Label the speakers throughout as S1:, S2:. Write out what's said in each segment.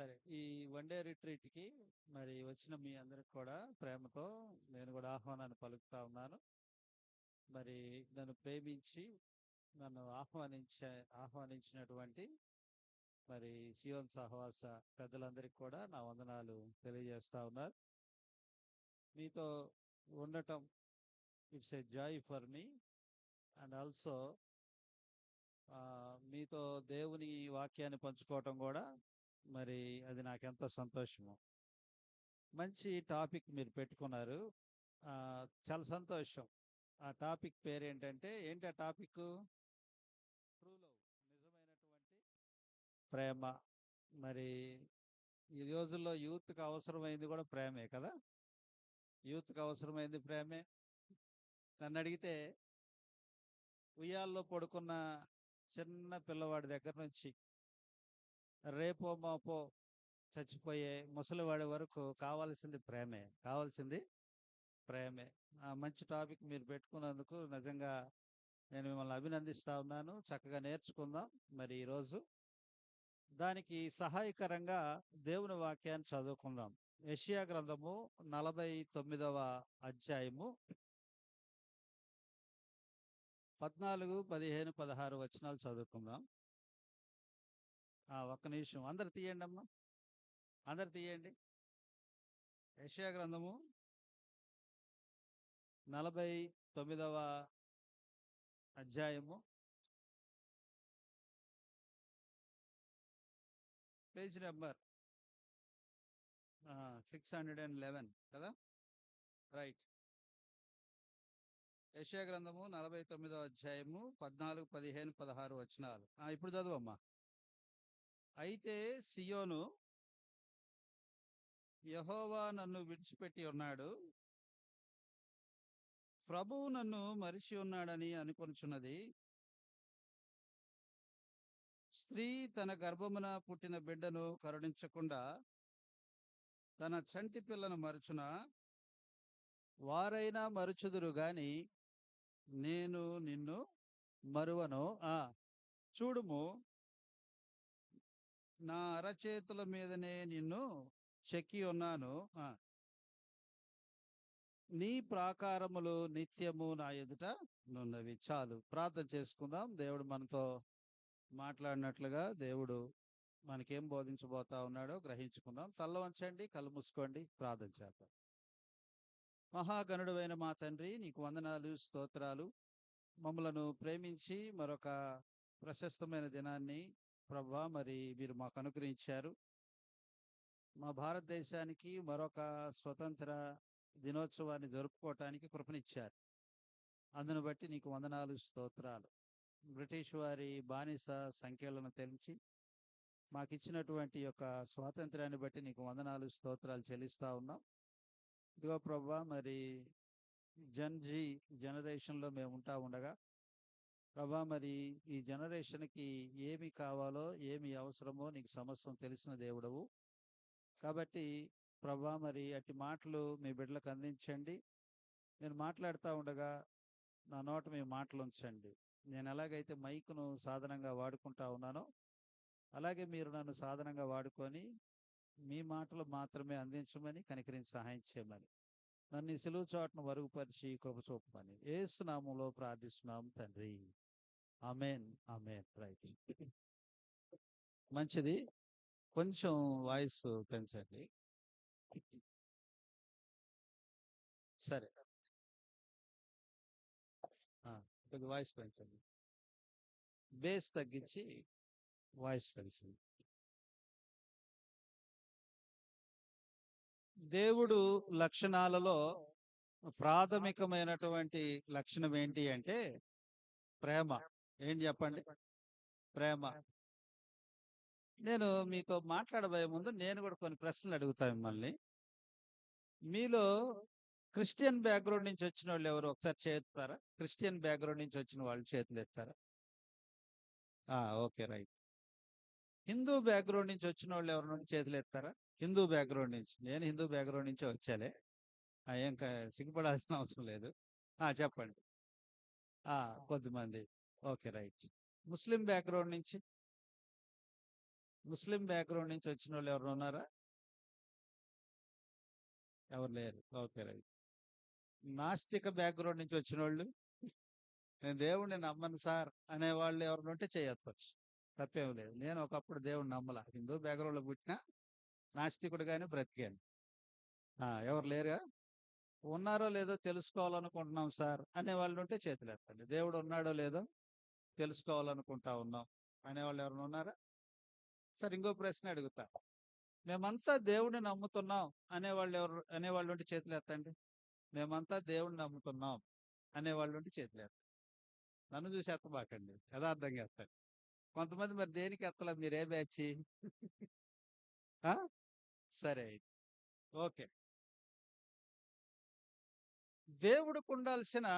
S1: సరే. ఈ one day రిట్రీట్‌కి మరి వచ్చిన మీ అందరికి కూడా ప్రేమతో నేను కూడా ఆహ్వానాన్ని పలుకుతా ఉన్నాను. మరి నన్ను ప్రేమించి నన్ను ఆహ్వానించినటువంటి మరి సియోన్ సహవాస పెద్దలందరికీ కూడా నా వందనాలు తెలియజేస్తా ఉన్నాను. మీతో ఉండటం it's a joy for me and also మీతో దేవుని వాక్యాన్ని పంచుకోవటం కూడా మరి అది నాకెంతో సంతోషము. మంచి టాపిక్ మీరు పెట్టుకున్నారు. చాలా సంతోషం. ఆ టాపిక్ పేరేంటంటే ఏంటి ఆ టాపిక్? ట్రూ లవ్, నిజమైనటువంటి ప్రేమ. మరి ఈ రోజుల్లో యూత్‌కి అవసరమైంది కూడా ప్రేమే కదా! యూత్‌కి అవసరమైంది ప్రేమే. నన్నడిగితే ఉయ్యాల్లో పడుకున్న చిన్న పిల్లవాడి దగ్గర నుంచి రేపో మాపో చచ్చిపోయే ముసలివాడి వరకు కావాల్సింది ప్రేమే. కావాల్సింది ప్రేమే. మంచి టాపిక్ మీరు పెట్టుకున్నందుకు నిజంగా నేను మిమ్మల్ని అభినందిస్తా ఉన్నాను. చక్కగా నేర్చుకుందాం మరి ఈరోజు. దానికి సహాయకరంగా దేవుని వాక్యాన్ని చదువుకుందాం. యెషయా గ్రంథము 49వ అధ్యాయము 14, 15, 16 వచనాలు చదువుకుందాం. ఒక్క నిమిషం అందరు తీయండమ్మా. అందరు తీయండి. యెషయా గ్రంథము 49వ అధ్యాయము పేజ్ నెంబర్ 611 కదా? రైట్. యెషయా గ్రంథము 49వ అధ్యాయము 14, 15, 16 వచనాలు. ఇప్పుడు చదువమ్మా. అయితే సియోను, యెహోవా నన్ను విడిచిపెట్టి ఉన్నాడు, ప్రభువు నన్ను మరిచి ఉన్నాడని అనుకొనుచున్నది. స్త్రీ తన గర్భమున పుట్టిన బిడ్డను కరుణించకుండా తన చంటి పిల్లను మరచునా? వారైనా మరుచుదురు గాని నేను నిన్ను మరువను. చూడుము, నా అరచేతుల మీదనే నిన్ను చెక్కి ఉన్నాను. నీ ప్రాకారములు నిత్యము నా ఎదుట నున్నవి. చాలు, ప్రార్థన చేసుకుందాం. దేవుడు మనతో మాట్లాడినట్లుగా దేవుడు మనకేం బోధించబోతా ఉన్నాడో గ్రహించుకుందాం. తల్ల వంచండి, కళ్ళు మూసుకోండి, ప్రార్థన చేద్దాం. మహాగణుడైన మా తండ్రి, నీకు వందనాలు, స్తోత్రాలు. మమ్మలను ప్రేమించి మరొక ప్రశస్తమైన దినాన్ని ప్రభువా మరి మీరు మాకు అనుగ్రహించారు. మా భారతదేశానికి మరొక స్వతంత్ర దినోత్సవాన్ని జరుపుకోవటానికి కృపనిచ్చారు. అందును బట్టి నీకు వందనాలు, స్తోత్రాలు. బ్రిటిష్ వారి బానిస సంఖ్యలను తెంచి మాకిచ్చినటువంటి యొక్క స్వాతంత్ర్యాన్ని బట్టి నీకు వందనాలు, స్తోత్రాలు చెల్లిస్తా ఉన్నాం. ఇదిగో ప్రభువా మరి జీ జనరేషన్లో మేము ఉంటా ఉండగా ప్రభా మరి ఈ జనరేషన్కి ఏమి కావాలో ఏమి అవసరమో నీకు సమస్తం తెలిసిన దేవుడవు కాబట్టి ప్రభా మరి అట్టి మాటలు మీ బిడ్డలకు అందించండి. నేను మాట్లాడుతూ ఉండగా నా నోట మీ మాటలు ఉంచండి. నేను ఎలాగైతే మైకును సాధనంగా వాడుకుంటా ఉన్నానో అలాగే మీరు నన్ను సాధనంగా వాడుకొని మీ మాటలు మాత్రమే అందించమని కనికరించి సహాయం చేయమని నన్ను ఈ సిలువ చోటను వరుగుపరిచి కృప చూపమని యేసు నామములో ప్రార్థిస్తున్నాం తండ్రి. ఆమేన్, ఆమేన్. రైట్, మంచిది. కొంచెం వాయిస్ పెంచండి. సరే, కొద్ది వాయిస్ పెంచండి. బేస్ తగ్గించి వాయిస్ పెంచండి. దేవుడు లక్షణాలలో ప్రాథమికమైనటువంటి లక్షణం ఏంటి అంటే ప్రేమ. ఏంటి చెప్పండి? ప్రేమ. నేను మీతో మాట్లాడబోయే ముందు నేను కూడా కొన్ని ప్రశ్నలు అడుగుతా మిమ్మల్ని. మీలో క్రిస్టియన్ బ్యాక్గ్రౌండ్ నుంచి వచ్చిన వాళ్ళు ఎవరు ఒకసారి చేస్తారా? క్రిస్టియన్ బ్యాక్గ్రౌండ్ నుంచి వచ్చిన వాళ్ళు చేతులు ఎత్తారా? Okay, right. హిందూ బ్యాక్గ్రౌండ్ నుంచి వచ్చిన వాళ్ళు ఎవరు చేతులు ఎత్తారా? హిందూ బ్యాక్గ్రౌండ్ నుంచి. నేను హిందూ బ్యాక్గ్రౌండ్ నుంచి వచ్చాలే, ఏం సిగ్గుపడాల్సిన అవసరం లేదు. చెప్పండి. కొద్దిమంది. Okay, right. ముస్లిం బ్యాక్గ్రౌండ్ నుంచి ముస్లిం బ్యాక్గ్రౌండ్ నుంచి వచ్చిన వాళ్ళు ఎవరు ఉన్నారా? ఎవరు లేరు. Okay, right. నాస్తిక బ్యాక్గ్రౌండ్ నుంచి వచ్చిన వాళ్ళు, నేను దేవుణ్ణి నమ్మను సార్ అనేవాళ్ళు ఎవరు ఉంటే చేయొచ్చు, తప్పేం లేదు. నేను ఒకప్పుడు దేవుణ్ణి నమ్మల, హిందూ బ్యాక్గ్రౌండ్లో పుట్టినా నాస్తికుడుగానే బ్రతికాను. ఎవరు లేరుగా? ఉన్నారో లేదో తెలుసుకోవాలనుకుంటున్నాం సార్ అనేవాళ్ళు ఉంటే చేతులు ఎత్తండి. దేవుడు ఉన్నాడో లేదో తెలుసుకోవాలనుకుంటా ఉన్నాం అనేవాళ్ళు ఎవరైనా ఉన్నారా? సరే, ఇంకో ప్రశ్న అడుగుతా. మేమంతా దేవుడిని నమ్ముతున్నాం అనేవాళ్ళు ఉంటే చేతులు ఎత్తండి. మేమంతా దేవుడిని నమ్ముతున్నాం అనేవాళ్ళు ఉంటే చేతులు ఎత్తండి. నన్ను చూసి ఎత్తబాకండి, యథార్థంగా ఎత్తండి. కొంతమంది మరి దేనికి ఎత్తలా, మీరే బ్యాచి? సరే, ఓకే. దేవుడికి ఉండాల్సిన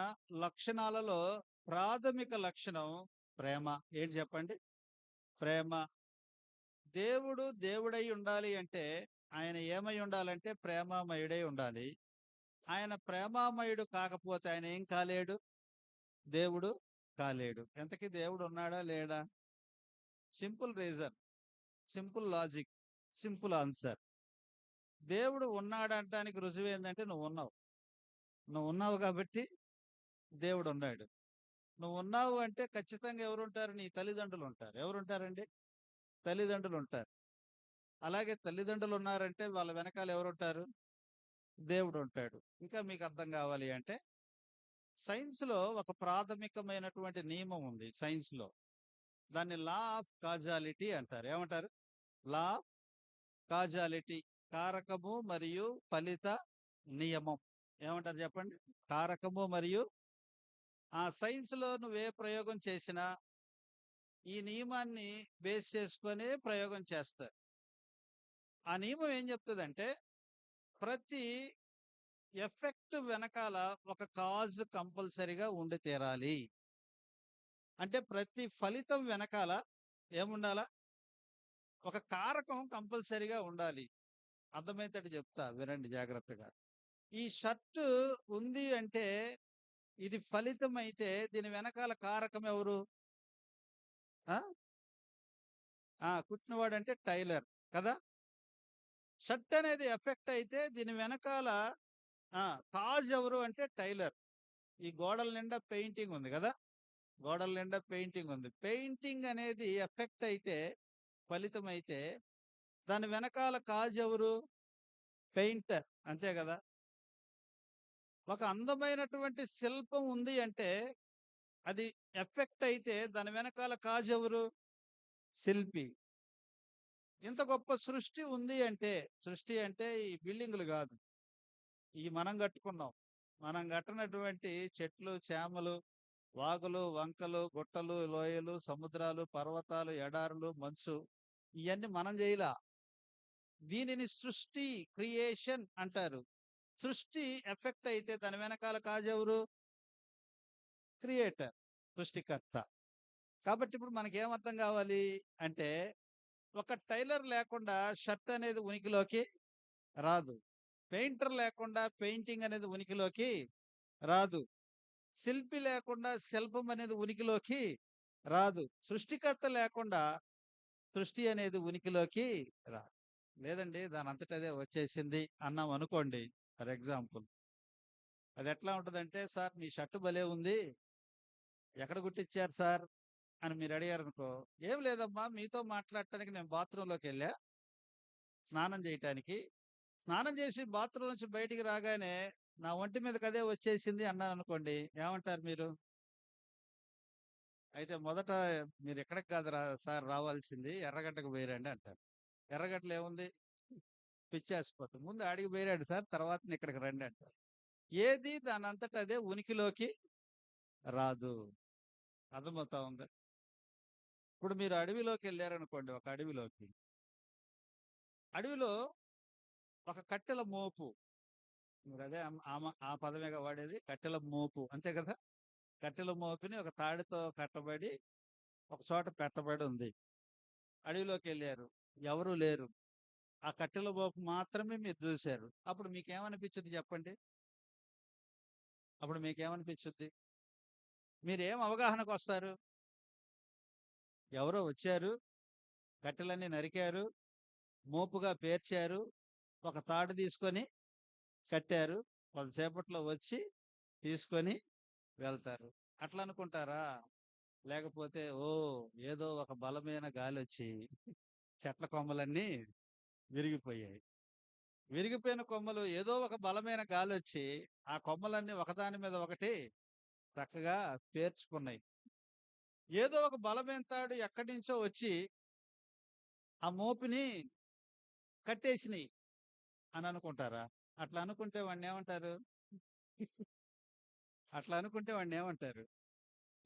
S1: లక్షణాలలో ప్రాథమిక లక్షణం ప్రేమ. ఏంటి చెప్పండి? ప్రేమ. దేవుడు దేవుడై ఉండాలి అంటే ఆయన ఏమై ఉండాలంటే ప్రేమామయుడై ఉండాలి. ఆయన ప్రేమామయుడు కాకపోతే ఆయన ఏం కాలేడు? దేవుడు కాలేడు. ఎంతకీ దేవుడు ఉన్నాడా లేడా? Simple reason, simple logic, simple answer. దేవుడు ఉన్నాడంటానికి రుజువు ఏంటంటే నువ్వు ఉన్నావు కాబట్టి దేవుడు ఉన్నాడు. నువ్వు ఉన్నావు అంటే ఖచ్చితంగా ఎవరుంటారు? నీ తల్లిదండ్రులు ఉంటారు. ఎవరుంటారండి? తల్లిదండ్రులు ఉంటారు. అలాగే తల్లిదండ్రులు ఉన్నారంటే వాళ్ళ వెనకాల ఎవరుంటారు? దేవుడు ఉంటాడు. ఇంకా మీకు అర్థం కావాలి అంటే సైన్స్‌లో ఒక ప్రాథమికమైనటువంటి నియమం ఉంది సైన్స్‌లో. దాన్ని లా ఆఫ్ కాజాలిటీ అంటారు. ఏమంటారు? Law of causality. కారకము మరియు ఫలిత నియమం. ఏమంటారు చెప్పండి? కారకము మరియు ఆ సైన్స్‌లో నువ్వే ప్రయోగం చేసినా ఈ నియమాన్ని బేస్ చేసుకొనే ప్రయోగం చేస్తారు. ఆ నియమం ఏం చెప్తదంటే ప్రతి ఎఫెక్ట్ వెనకాల ఒక కాజ్ కంపల్సరీగా ఉండి తీరాలి. అంటే ప్రతి ఫలితం వెనకాల ఏముండాలా? ఒక కారకం కంపల్సరీగా ఉండాలి. అర్థమయ్యేటట్టు చెప్తా, వినండి జాగ్రత్తగా. ఈ షర్టు ఉంది అంటే ఇది ఫలితం అయితే దీని వెనకాల కారకం ఎవరు? ఆ? కుట్టినవాడంటే టైలర్ కదా? షర్ట్ అనేది ఎఫెక్ట్ అయితే దీని వెనకాల కాజ్ ఎవరు అంటే టైలర్. ఈ గోడల నిండా పెయింటింగ్ ఉంది కదా? గోడల నిండా పెయింటింగ్ ఉంది. పెయింటింగ్ అనేది ఎఫెక్ట్ అయితే, ఫలితం అయితే దాని వెనకాల కాజ్ ఎవరు? పెయింటర్. అంతే కదా? ఒక అందమైనటువంటి శిల్పం ఉంది అంటే అది ఎఫెక్ట్ అయితే దాని వెనకాల కాజ్ ఎవరు? శిల్పి. ఇంత గొప్ప సృష్టి ఉంది అంటే, సృష్టి అంటే ఈ బిల్డింగులు కాదు, ఈ మనం కట్టుకున్నాం. మనం కట్టినటువంటి చెట్లు, చేమలు, వాగులు, వంకలు, గుట్టలు, లోయలు, సముద్రాలు, పర్వతాలు, ఎడారులు, మంచు, ఇవన్నీ మనం చేయలా. దీనిని సృష్టి, క్రియేషన్ అంటారు. సృష్టి ఎఫెక్ట్ అయితే దాని వెనకాల కాజ్ ఎవరు? క్రియేటర్, సృష్టికర్త. కాబట్టి ఇప్పుడు మనకేమర్థం కావాలి అంటే ఒక టైలర్ లేకుండా షర్ట్ అనేది ఉనికిలోకి రాదు. పెయింటర్ లేకుండా పెయింటింగ్ అనేది ఉనికిలోకి రాదు. శిల్పి లేకుండా శిల్పం అనేది ఉనికిలోకి రాదు. సృష్టికర్త లేకుండా సృష్టి అనేది ఉనికిలోకి రాదు. లేదండి దాని అంతట అదే వచ్చేసింది అన్నాం అనుకోండి, ఫర్ ఎగ్జాంపుల్. అది ఎట్లా ఉంటదంటే, సార్ మీ షర్ట్ భలే ఉంది, ఎక్కడ కుట్టించారు సార్ అని మీరు అడిగారు అనుకో, ఏం లేదమ్మా మీతో మాట్లాడటానికి నేను బాత్రూంలోకి వెళ్ళా స్నానం చేయటానికి. స్నానం చేసి బాత్రూమ్ నుంచి బయటికి రాగానే నా ఒంటి మీదకి అదే వచ్చేసింది అన్నాను అనుకోండి, ఏమంటారు మీరు? అయితే మొదట మీరు ఎక్కడికి కాదు సార్ రావాల్సింది, ఎర్రగడ్డకు పోయిరండి అంటారు. ఎర్రగడ్డలో ఏముంది? పిచ్చేసిపోతుంది. ముందు ఆడికి పోయిరాడు సార్, తర్వాత ఇక్కడికి రండి అంటారు. ఏది దాని అంతట అదే ఉనికిలోకి రాదు. అర్థమవుతా ఉంది? ఇప్పుడు మీరు అడవిలోకి వెళ్ళారనుకోండి, ఒక అడవిలోకి. అడవిలో ఒక కట్టెల మోపు, మీరు అదే ఆ పదమేగా వాడేది, కట్టెల మోపు, అంతే కదా? కట్టెల మోపుని ఒక తాడితో కట్టబడి ఒక చోట పెట్టబడి ఉంది. అడవిలోకి వెళ్ళారు, ఎవరు లేరు, ఆ కట్టెల మోపు మాత్రమే మీరు చూశారు. అప్పుడు మీకేమనిపించింది చెప్పండి? అప్పుడు మీకేమనిపించుద్ది? మీరేం అవగాహనకు వస్తారు? ఎవరో వచ్చారు, కట్టెలన్నీ నరికారు, మోపుగా పేర్చారు, ఒక తాడు తీసుకొని కట్టారు. కొంతసేపట్లో వచ్చి తీసుకొని వెళ్తారు. అట్లా అనుకుంటారా? లేకపోతే ఏదో ఒక బలమైన గాలొచ్చి చెట్ల కొమ్మలన్నీ విరిగిపోయాయి. విరిగిపోయిన కొమ్మలు ఏదో ఒక బలమైన గాలొచ్చి ఆ కొమ్మలన్నీ ఒకదాని మీద ఒకటి చక్కగా పేర్చుకున్నాయి. ఏదో ఒక బలమైన తాడు ఎక్కడి నుంచో వచ్చి ఆ మోపుని కట్టేసినాయి అని అనుకుంటారా? అట్లా అనుకుంటే వాడినేమంటారు? అట్లా అనుకుంటే వాడినేమంటారు?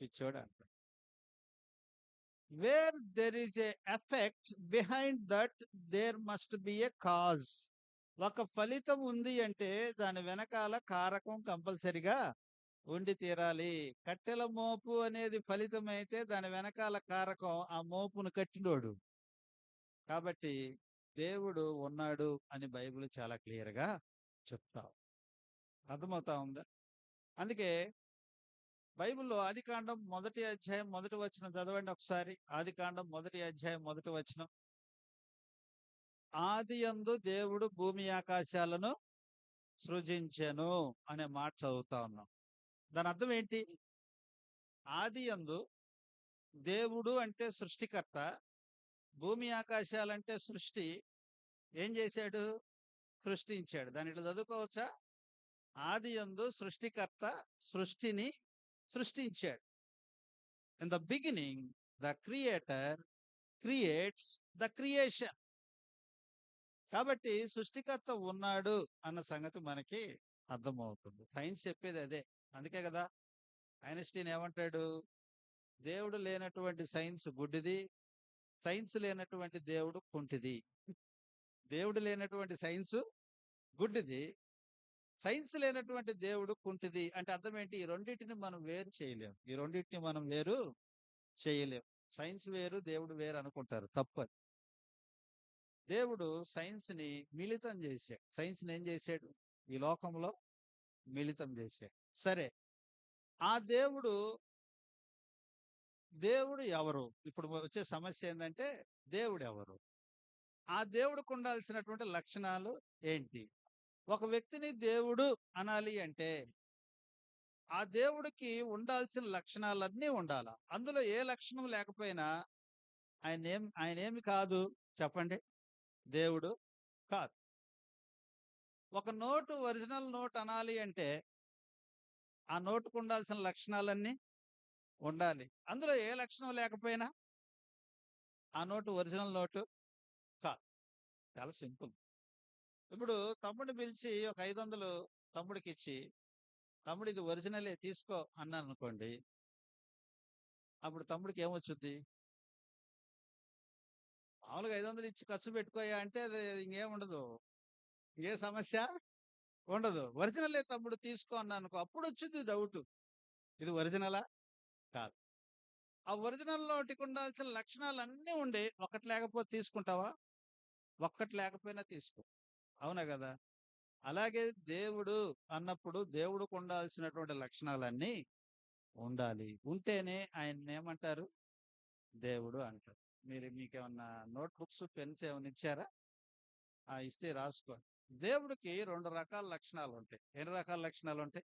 S1: పిచ్చోడు అంటారు. Where there is a effect behind that there must be a cause. ఒక ఫలితం ఉంది అంటే దాని వెనకాల కారకం కంపల్సరిగా ఉండి తీరాలి. కట్టెల మోపు అనేది ఫలితం అయితే దాని వెనకాల కారకం ఆ మోపును కట్టినోడు. కాబట్టి దేవుడు ఉన్నాడు అని బైబిల్ చాలా క్లియర్‌గా చెప్తా. అర్థమవుతా ఉందా? అందుకే బైబిల్‌లో ఆదికాండం మొదటి అధ్యాయం మొదటి వచనం చదవండి ఒకసారి. ఆదికాండం మొదటి అధ్యాయం మొదటి వచనం. ఆదియందు దేవుడు భూమి ఆకాశాలను సృజించెను అనే మాట చదువుతా ఉన్నాం. దాని అర్థం ఏంటి? ఆదియందు దేవుడు అంటే సృష్టికర్త, భూమి ఆకాశాలంటే సృష్టి. ఏం చేశాడు? సృష్టించాడు. దాన్ని ఇట్లా చదువుకోవచ్చా? ఆదియందు సృష్టికర్త సృష్టిని సృష్టించాడు. In the beginning the creator creates the creation. కాబట్టి సృష్టికర్త ఉన్నాడు అన్న సంగతి మనకి అర్థమవుతుంది. సైన్స్ చెప్పేది అదే. అందుకే కదా ఐన్‌స్టీన్ ఏమంటాడు? దేవుడు లేనటువంటి సైన్స్ గుడ్డిది, సైన్స్ లేనటువంటి దేవుడు కుంటిది. దేవుడు లేనటువంటి సైన్సు గుడ్డిది, సైన్స్ లేనటువంటి దేవుడు కుంటిది. అంటే అర్థం ఏంటి? ఈ రెండిటిని మనం వేరు చేయలేం. ఈ రెండిటిని మనం వేరు చేయలేం. సైన్స్ వేరు, దేవుడు వేరు అనుకుంటారు. తప్పది. దేవుడు సైన్స్‌ని మిళితం చేశాడు. సైన్స్‌ని ఏం చేశాడు? ఈ లోకంలో మిళితం చేశాడు. సరే. ఆ దేవుడు, దేవుడు ఎవరు? ఇప్పుడు వచ్చే సమస్య ఏందంటే దేవుడెవరు? ఆ దేవుడికి ఉండాల్సినటువంటి లక్షణాలు ఏంటి? ఒక వ్యక్తిని దేవుడు అనాలి అంటే ఆ దేవుడికి ఉండాల్సిన లక్షణాలన్నీ ఉండాల. అందులో ఏ లక్షణం లేకపోయినా ఆయనేమి కాదు చెప్పండి? దేవుడు కాదు. ఒక నోటు ఒరిజినల్ నోట్ అనాలి అంటే ఆ నోటుకు ఉండాల్సిన లక్షణాలన్నీ ఉండాలి. అందులో ఏ లక్షణం లేకపోయినా ఆ నోటు ఒరిజినల్ నోటు కాదు. చాలా సింపుల్. ఇప్పుడు తమ్ముడిని పిలిచి ఒక 500 తమ్ముడికిచ్చి, "తమ్ముడు ఇది ఒరిజినలే తీసుకో" అన్నాననుకోండి. అప్పుడు తమ్ముడికి ఏమొచ్చుద్ది? మామూలుగా 500 ఇచ్చి ఖర్చు పెట్టుకోయా అంటే అది ఇంకేముండదు. ఏ సమస్య ఉండదు. ఒరిజినలే తమ్ముడు తీసుకో అన్నాననుకో అప్పుడొచ్చుద్ది డౌటు. ఇది ఒరిజినలా? కాదు. ఆ ఒరిజినల్ నోటికి ఉండాల్సిన లక్షణాలన్నీ ఉండి ఒక్కటి లేకపోతే తీసుకుంటావా? ఒక్కటి లేకపోయినా తీసుకో. అవునా గదా! అలాగే దేవుడు అన్నప్పుడు దేవుడికి ఉండాల్సినటువంటి లక్షణాలన్నీ ఉండాలి. ఉంటేనే ఆయన్నేమంటారు? దేవుడు అంటారు. మీకేమన్నా నోట్ బుక్స్, పెన్స్ ఏమన్నా ఇచ్చారా? ఇస్తే రాసుకోండి. దేవుడికి 2 రకాల లక్షణాలుంటాయి. ఎన్ని రకాల లక్షణాలుంటాయి?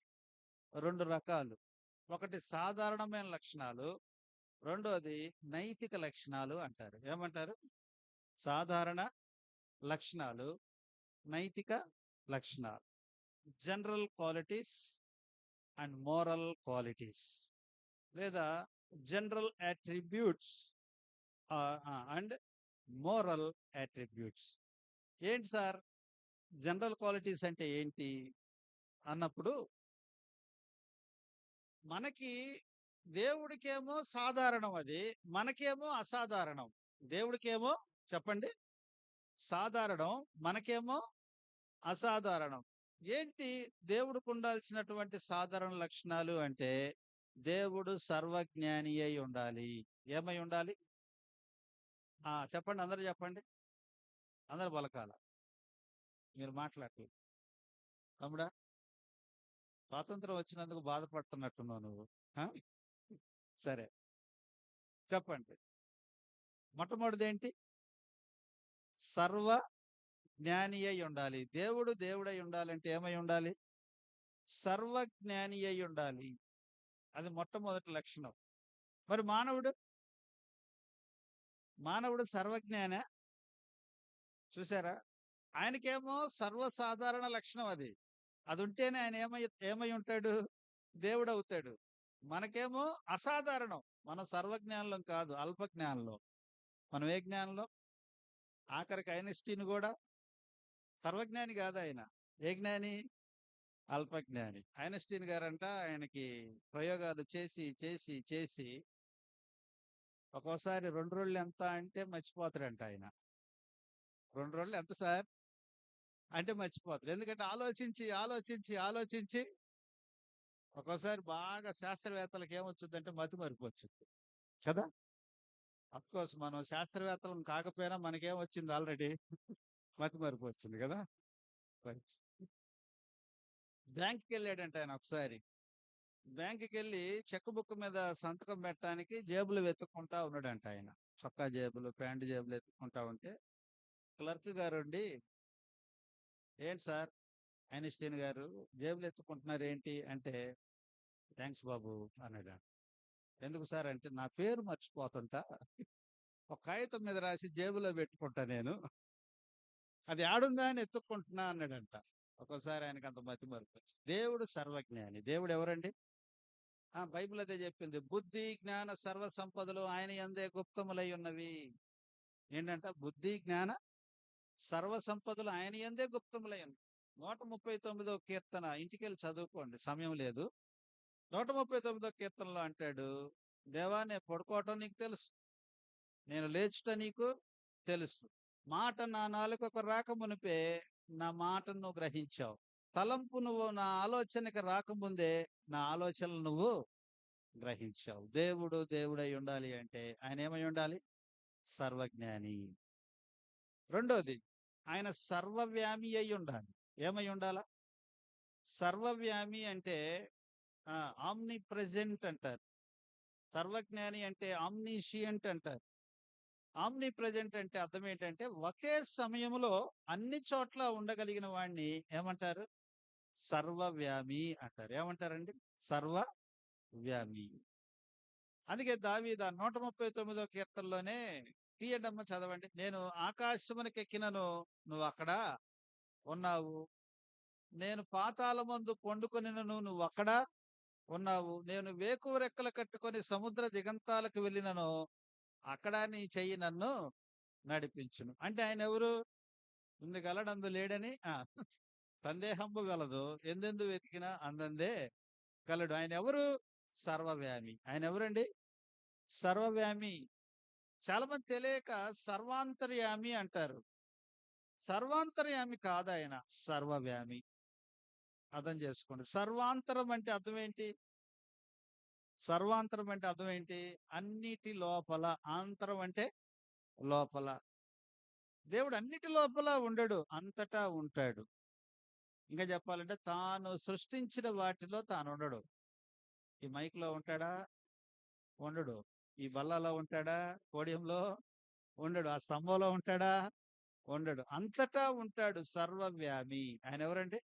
S1: 2 రకాలు. ఒకటి సాధారణమైన లక్షణాలు. రెండోది నైతిక లక్షణాలు అంటారు. ఏమంటారు? సాధారణ లక్షణాలు, నైతిక లక్షణాలు. General qualities and moral qualities. లేదా general attributes and moral attributes. ఏంటి సార్ జనరల్ క్వాలిటీస్ అంటే ఏంటి అన్నప్పుడు, మనకి దేవుడికేమో సాధారణం అది, మనకేమో అసాధారణం. దేవుడికేమో చెప్పండి సాధారణం, మనకేమో అసాధారణం. ఏంటి దేవుడికి ఉండాల్సినటువంటి సాధారణ లక్షణాలు అంటే, దేవుడు సర్వజ్ఞాని అయి ఉండాలి. ఏమై ఉండాలి? చెప్పండి, అందరూ చెప్పండి. అందరూ పలకాల. మీరు మాట్లాడట్లేదు. తమ్ముడా, స్వాతంత్రం వచ్చినందుకు బాధపడుతున్నట్టున్నావు నువ్వు. ఆ? సరే, చెప్పండి. మొట్టమొదటిదేంటి? సర్వ జ్ఞాని అయి ఉండాలి. దేవుడు దేవుడై ఉండాలంటే ఏమై ఉండాలి? సర్వజ్ఞాని అయి ఉండాలి. అది మొట్టమొదటి లక్షణం. మరి మానవుడు సర్వజ్ఞానా? చూసారా? ఆయనకేమో సర్వసాధారణ లక్షణం అది. అదుంటేనే ఆయన ఏమై ఏమై ఉంటాడు? దేవుడవుతాడు. మనకేమో అసాధారణం. మనం సర్వజ్ఞానులం కాదు. అల్ప జ్ఞానులం. మనం ఏ జ్ఞానులం? ఆఖరికి ఐన్‌స్టీన్ గూడా సర్వజ్ఞాని గాదాయన. ఏ జ్ఞాని? అల్పజ్ఞాని. ఐన్‌స్టీన్ గారంట ఆయనకి ప్రయోగాలు చేసి, చేసి, చేసి ఒక్కోసారి 2 రోళ్ళు ఎంత అంటే మర్చిపోతాడంట ఆయన. 2 రోళ్ళు ఎంత సార్? అంటే మర్చిపోతాడు. ఎందుకంటే ఆలోచించి, ఆలోచించి, ఆలోచించి ఒక్కోసారి బాగా శాస్త్రవేత్తలకి ఏమొచ్చుద్దంటే మతిమరుపొచ్చుద్ది. కదా! అఫ్‌కోర్స్ మనం శాస్త్రవేత్తలం కాకపోయినా మనకేమొచ్చింది ఆల్రెడీ మతిమరుపొచ్చింది గదా! రైట్. బ్యాంక్‌కెళ్ళాడంట ఆయన ఒకసారి. బ్యాంక్‌కెళ్ళి చెక్ బుక్ మీద సంతకం పెట్టడానికి జేబులు వెతుక్కుంటా ఉన్నాడంట ఆయన. చొక్కా జేబులు, ప్యాంట్ జేబులు ఎతుక్కుంటా ఉంటే, క్లర్క్ గారుండి, "ఏంటి సార్ ఐన్‌స్టీన్ గారు జేబులు ఎతుక్కుంటున్నారేంటి?" అంటే, "థాంక్స్ బాబు" అన్నాడంట. "ఎందుకు సార్" అంటే, "నా పేరు మర్చిపోతుంటా. ఒక కాగితం మీద రాసి జేబులో పెట్టుకుంటా నేను. అది యాడుందా అని ఎతుక్కుంటున్నా" అన్నాడంట. ఒక్కోసారి ఆయనకంత మతిమరుపొచ్చింది. దేవుడు సర్వజ్ఞాని. దేవుడెవరండి? బైబిల్ అదే చెప్పింది. బుద్ధి, జ్ఞాన, సర్వ సంపదలు ఆయన యందే గుప్తములై ఉన్నవి. ఏంటంట? బుద్ధి, జ్ఞాన, సర్వ సంపదలు ఆయన యందే గుప్తములై ఉన్నవి. 139 కీర్తన ఇంటికెళ్ళి చదువుకోండి. సమయం లేదు. 139 కీర్తనలో అంటాడు, "దేవా నేను పడుకోవటం నీకు తెలుసు. నేను లేచుట నీకు తెలుసు. మాట నా నాలుకకు రాకమునుపే నా మాటను నువ్వు గ్రహించావు. తలంపు నువ్వు నా ఆలోచనకి రాకముందే నా ఆలోచనలు నువ్వు గ్రహించావు." దేవుడు దేవుడై ఉండాలి అంటే ఆయన ఏమై ఉండాలి? సర్వజ్ఞాని. రెండోది, ఆయన సర్వవ్యామి అయి ఉండాలి. ఏమై ఉండాలా? సర్వవ్యామి అంటే ఆమ్ని ప్రెజెంట్ అంటారు. సర్వజ్ఞాని అంటే ఆమ్నిషియంట్ అంటారు. ఆమ్ని ప్రెజెంట్ అంటే అర్థం ఏంటంటే ఒకే సమయంలో అన్ని చోట్ల ఉండగలిగిన వాడిని ఏమంటారు? సర్వవ్యామి అంటారు. ఏమంటారండి? సర్వవ్యామి. అందుకే దావీదు ఆ 139 కీర్తనలోనే తీయండమ్మ చదవండి. "నేను ఆకాశమునకెక్కినను నువ్వక్కడ ఉన్నావు. నేను పాతాళమందు పండుకొనినను నువ్వక్కడ ఉన్నావు. నేను వేకువ రెక్కలు కట్టుకొని సముద్ర దిగంతాలకు వెళ్ళినను అక్కడ నీ చెయ్యి నన్ను నడిపించును." అంటే ఆయనెవరు? "ఇందుగలడందు లేడని" సందేహంబు గలదు. ఎందెందు వెతికినా అందందే కలడు. ఆయనెవరు? సర్వవ్యామి. ఆయనెవరండి? సర్వవ్యామి. చాలా మంది తెలియక సర్వాంతర్యామి అంటారు. సర్వాంతర్యామి కాదాయన. సర్వవ్యామి. అర్థం చేసుకోండి. సర్వాంతరం అంటే అర్థం ఏంటి? సర్వాంతరం అంటే అర్థం ఏంటి? అన్నిటి లోపల. ఆంతరం అంటే లోపల. దేవుడు అన్నిటి లోపల ఉండడు. అంతటా ఉంటాడు. ఇంకా చెప్పాలంటే తాను సృష్టించిన వాటిలో తానుండడు. ఈ మైక్‌లో ఉంటాడా? ఉండడు. ఈ బల్లలో ఉంటాడా? పోడియంలో ఉండడు. ఆ స్తంభంలో ఉంటాడా? ఉండడు. అంతటా ఉంటాడు. సర్వవ్యామి. ఆయనెవరండి?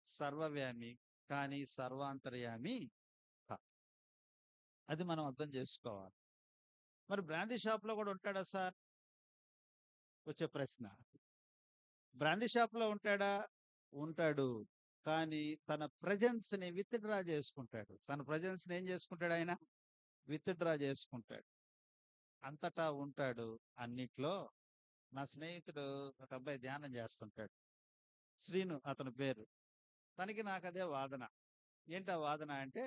S1: సర్వవ్యామి. కానీ సర్వాంతర్యామి కా అది మనం అర్థం చేసుకోవాలి. మరి బ్రాందీ షాప్‌లో గూడా ఉంటాడా సార్? వచ్చే ప్రశ్న. బ్రాందీ షాప్‌లో ఉంటాడా? ఉంటాడు. కానీ తన ప్రెజెన్స్‌ని విత్‌డ్రా చేసుకుంటాడు. తన ప్రెజెన్స్‌ని ఏం చేసుకుంటాడాయన? విత్‌డ్రా చేసుకుంటాడు. అంతటా ఉంటాడు. అన్నిట్లో నా స్నేహితుడు ఒక అబ్బాయి ధ్యానం చేస్తుంటాడు. శ్రీను అతని పేరు. తనకి నాకదే వాదన. ఏంటా వాదన అంటే,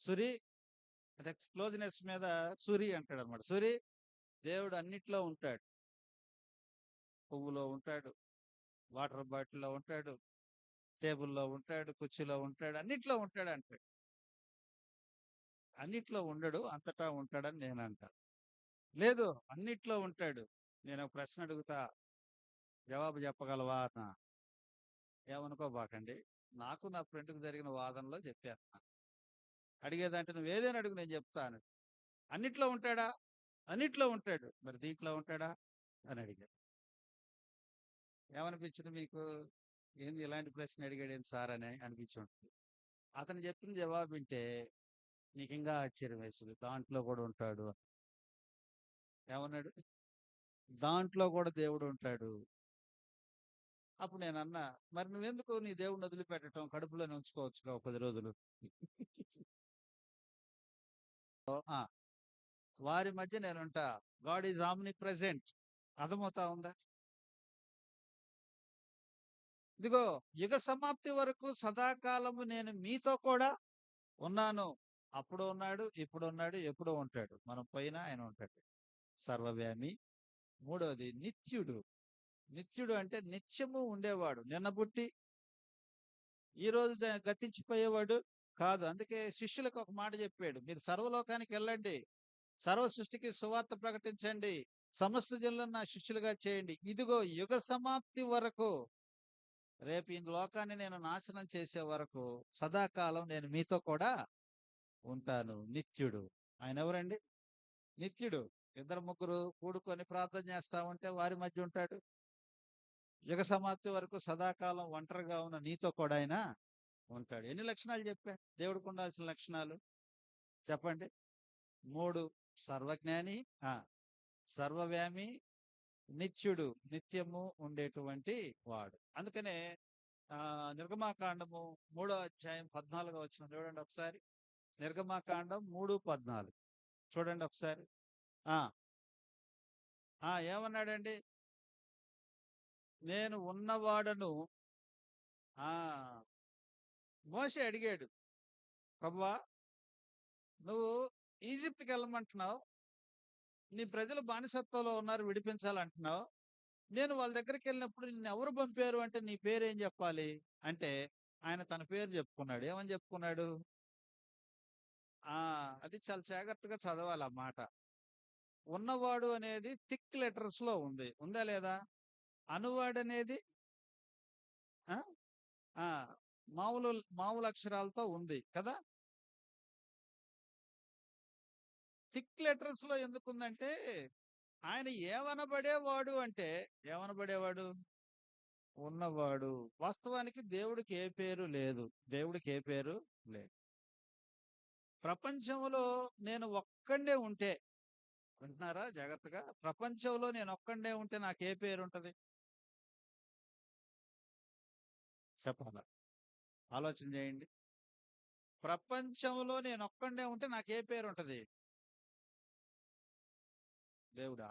S1: "సూరి" అంటే క్లోజ్‌నెస్ మీద సూరి అంటాడన్నమాట. "సూరి దేవుడు అన్నిట్లో ఉంటాడు. పువ్వులో ఉంటాడు, వాటర్ బాటిల్‌లో ఉంటాడు, టేబుల్‌లో ఉంటాడు, కుర్చీలో ఉంటాడు, అన్నిట్లో ఉంటాడంటాడు. అన్నిట్లో ఉండడు, అంతటా ఉంటాడని నేనంటా. లేదు అన్నిట్లో ఉంటాడు. నేనొక ప్రశ్న అడుగుతా, జవాబు చెప్పగలవా అన్నా. ఏమనుకోబాకండి. నాకు నా ఫ్రెండ్‌కి జరిగిన వాదనలో చెప్పేస్తున్నా. అడిగేదంటే నువ్వేదైనా అడుగు నేను చెప్తాను. అన్నిట్లో ఉంటాడా? అన్నిట్లో ఉంటాడు. మరి దీంట్లో ఉంటాడా? అని అడిగాడు. ఏమనిపించింది మీకు? ఏంది ఇలాంటి ప్రశ్న అడిగాడేంటి సార్ అని అనిపించి ఉంటుంది. అతను చెప్పిన జవాబు వింటే నీకింకా ఆశ్చర్యం వేసింది. దాంట్లో కూడా ఉంటాడు. ఏమన్నాడు? దాంట్లో కూడా దేవుడు ఉంటాడు. అప్పుడు నేనన్నా, మరి నువ్వెందుకు నీ దేవుడిని వదిలిపెట్టటం? కడుపులోనే ఉంచుకోవచ్చుగా ఒక 10 రోజులు. ఆ! వారి మధ్య నేనుంటా. God is omnipresent. అర్థమవుతా ఉందా? ఇదిగో యుగ సమాప్తి వరకు సదాకాలము నేను మీతో కూడా ఉన్నాను. అప్పుడు ఉన్నాడు, ఇప్పుడు ఉన్నాడు, ఎప్పుడూ ఉంటాడు. మనం పోయినా ఆయన ఉంటాడు. సర్వవ్యామి. మూడోది నిత్యుడు. నిత్యుడు అంటే నిత్యము ఉండేవాడు. నిన్న పుట్టి ఈ రోజు గతించిపోయేవాడు కాదు. అందుకే శిష్యులకు ఒక మాట చెప్పాడు. మీరు సర్వలోకానికి వెళ్ళండి. సర్వ సృష్టికి సువార్త ప్రకటించండి. సమస్త జనులను నా శిష్యులుగా చేయండి. ఇదిగో యుగ సమాప్తి వరకు, రేపు ఈ లోకాన్ని నేను నాశనం చేసే వరకు సదాకాలం నేను మీతో కూడా ఉంటాను. నిత్యుడు. ఆయన ఎవరండి? నిత్యుడు. ఇద్దరు ముగ్గురు కూడుకొని ప్రార్థన చేస్తా ఉంటే వారి మధ్య ఉంటాడు. యుగ సమాప్తి వరకు సదాకాలం ఒంటరిగా ఉన్న నీతో కూడా ఆయన ఉంటాడు. ఎన్ని లక్షణాలు చెప్పా? దేవుడికి ఉండాల్సిన లక్షణాలు చెప్పండి. 3. సర్వజ్ఞాని, ఆ సర్వవ్యామి, నిత్యుడు, నిత్యము ఉండేటువంటి వాడు. అందుకనే నిర్గమాకాండము 3వ అధ్యాయం 14వ వచనం చూడండి ఒకసారి. నిర్గమాకాండం 3:14 చూడండి ఒకసారి. ఆ ఏమన్నాడండి? నేను ఉన్నవాడను. ఆ మోషే అడిగాడు, ప్రభువా, నువ్వు ఈజిప్ట్‌కి వెళ్ళమంటున్నావు. నీ ప్రజలు బానిసత్వంలో ఉన్నారు, విడిపించాలంటున్నావు. నేను వాళ్ళ దగ్గరికి వెళ్ళినప్పుడు నిన్ను ఎవరు పంపారు అంటే నీ పేరేం చెప్పాలి? అంటే ఆయన తన పేరు చెప్పుకున్నాడు. ఏమని చెప్పుకున్నాడు? ఆ అది చాలా జాగ్రత్తగా చదవాలి ఆ మాట. ఉన్నవాడు అనేది థిక్ లెటర్స్ లో ఉంది. ఉందా లేదా? అనువాడు అనేది ఆ ఆ మామూలు మామూలు అక్షరాలతో ఉంది కదా? థిక్ లెటర్స్ లో ఎందుకుందంటే ఆయన ఏమనబడేవాడు అంటే ఏమనబడేవాడు? ఉన్నవాడు. వాస్తవానికి దేవుడికి ఏ పేరు లేదు. దేవుడికి ఏ పేరు లేదు. ప్రపంచంలో నేను ఒక్కడే ఉంటే, వింటున్నారా జాగ్రత్తగా? ప్రపంచంలో నేను ఒక్కడే ఉంటే నాకు ఏ పేరు ఉంటది? చెప్పాలా? ఆలోచన చేయండి. ప్రపంచంలో నేను ఒక్కడే ఉంటే నాకు ఏ పేరు ఉంటది? దేవుడా?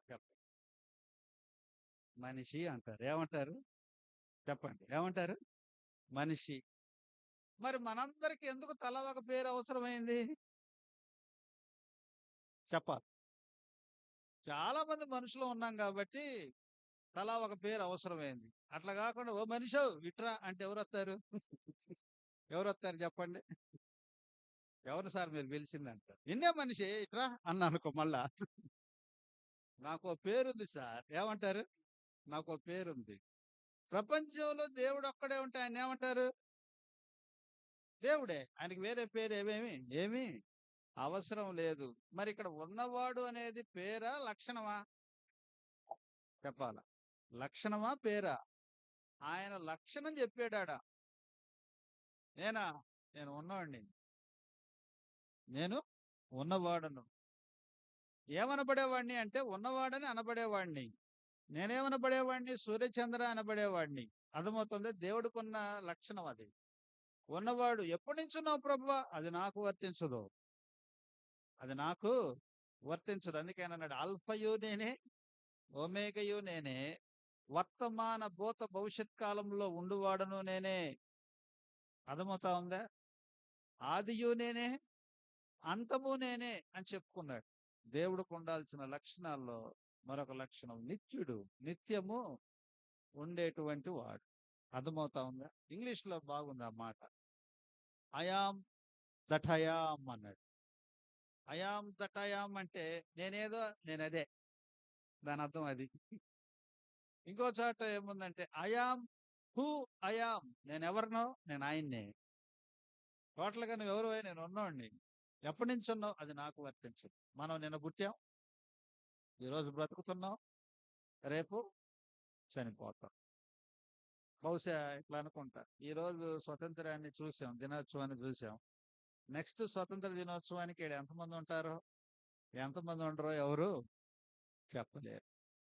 S1: చెప్పండి. మనిషి అంటారు. ఏమంటారు? చెప్పండి. ఏమంటారు? మనిషి. మరి మనందరికి ఎందుకు తలా ఒక పేరు అవసరమైంది? చెప్పాలి. చాలా మంది మనుషులు ఉన్నాం కాబట్టి తలా ఒక పేరు అవసరమైంది. అట్లా కాకుండా ఓ మనిషో ఇట్రా అంటే ఎవరొత్తారు? ఎవరొత్తారు చెప్పండి? ఎవరు సార్ మీరు పిలిచిందంటారు. నిన్నే మనిషి ఇట్రా అన్నానుకో మళ్ళా. నాకో పేరుంది సార్. ఏమంటారు? నాకో పేరుంది. ప్రపంచంలో దేవుడు ఒక్కడే ఉంటే ఆయన్నేమంటారు? దేవుడే. ఆయనకి వేరే పేరు ఏమీ అవసరం లేదు. మరి ఇక్కడ ఉన్నవాడు అనేది పేరా? లక్షణమా? చెప్పాలా? లక్షణమా? పేరా? ఆయన లక్షణం చెప్పాడాడ. నేనా? నేను ఉన్నవాడిని. నేను ఉన్నవాడను. ఏమనబడేవాడిని అంటే ఉన్నవాడని అనబడేవాడిని. నేనేమనబడేవాడిని? సూర్యచంద్ర అనబడేవాడిని. అర్థమవుతుందా? దేవుడికున్న లక్షణం అది. ఉన్నవాడు ఎప్పటినుంచున్నావు ప్రభువా? అది నాకు వర్తించదు. అది నాకు వర్తించదు. అందుకేనన్నాడు ఆల్ఫయు నేనే, ఒమేగయు నేనే, వర్తమాన భూత భవిష్యత్ కాలంలో ఉండువాడను నేనే. అర్థమవుతా ఉందా? ఆదియు నేనే, అంతము నేనే అని చెప్పుకున్నాడు. దేవుడికి ఉండాల్సిన లక్షణాల్లో మరొక లక్షణం నిత్యుడు. నిత్యము ఉండేటువంటి వాడు. అర్థమవుతా ఉందా? ఇంగ్లీష్‌లో బాగుంది ఆ మాట. I am that I am అన్నాడు. I am that I am అంటే నేనేదో నేనదే. దానర్థం అది. ఇంకో చోట ఏముందంటే I am who I am. నేనెవరినో నేను ఆయన్నే. టోటల్‌గా నువ్వెవరివై నేను ఉన్నోడిని. ఎప్పటినుంచున్నావు అది నాకు వర్తించదు. మనం నిన్న పుట్టాం. ఈరోజు బ్రతుకుతున్నాం, రేపు చనిపోతాం. బహుశా ఇట్లా అనుకుంటా, ఈరోజు స్వతంత్రాన్ని చూసాం, దినోత్సవాన్ని చూసాం. నెక్స్ట్ స్వతంత్ర దినోత్సవానికి ఈడ ఎంతమంది ఉంటారో, ఎంతమంది ఉండరో ఎవరు చెప్పలేరు.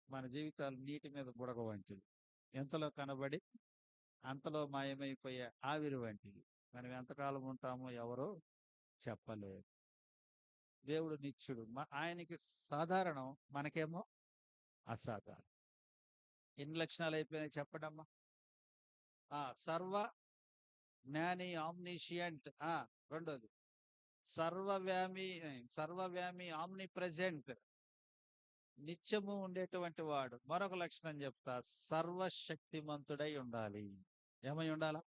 S1: మన జీవితాలు నీటి మీద బుడగ వంటివి. ఎంతలో కనబడి అంతలో మాయమైపోయే ఆవిరి వంటివి. మనం ఎంతకాలం ఉంటామో ఎవరు చెప్పలేరు. దేవుడు నిత్యుడు. ఆయనకి సాధారణం, మనకేమో అసాధారణం. ఎన్ని లక్షణాలు అయిపోయినాయి చెప్పడమ్మా? సర్వ జ్ఞాని, ఆమ్నిషియంట్. రెండోది సర్వవ్యామి, సర్వవ్యామి, ఆమ్ని ప్రెజెంట్, నిత్యము ఉండేటువంటి వాడు. మరొక లక్షణం చెప్తా, సర్వశక్తిమంతుడై ఉండాలి. ఏమై ఉండాలా?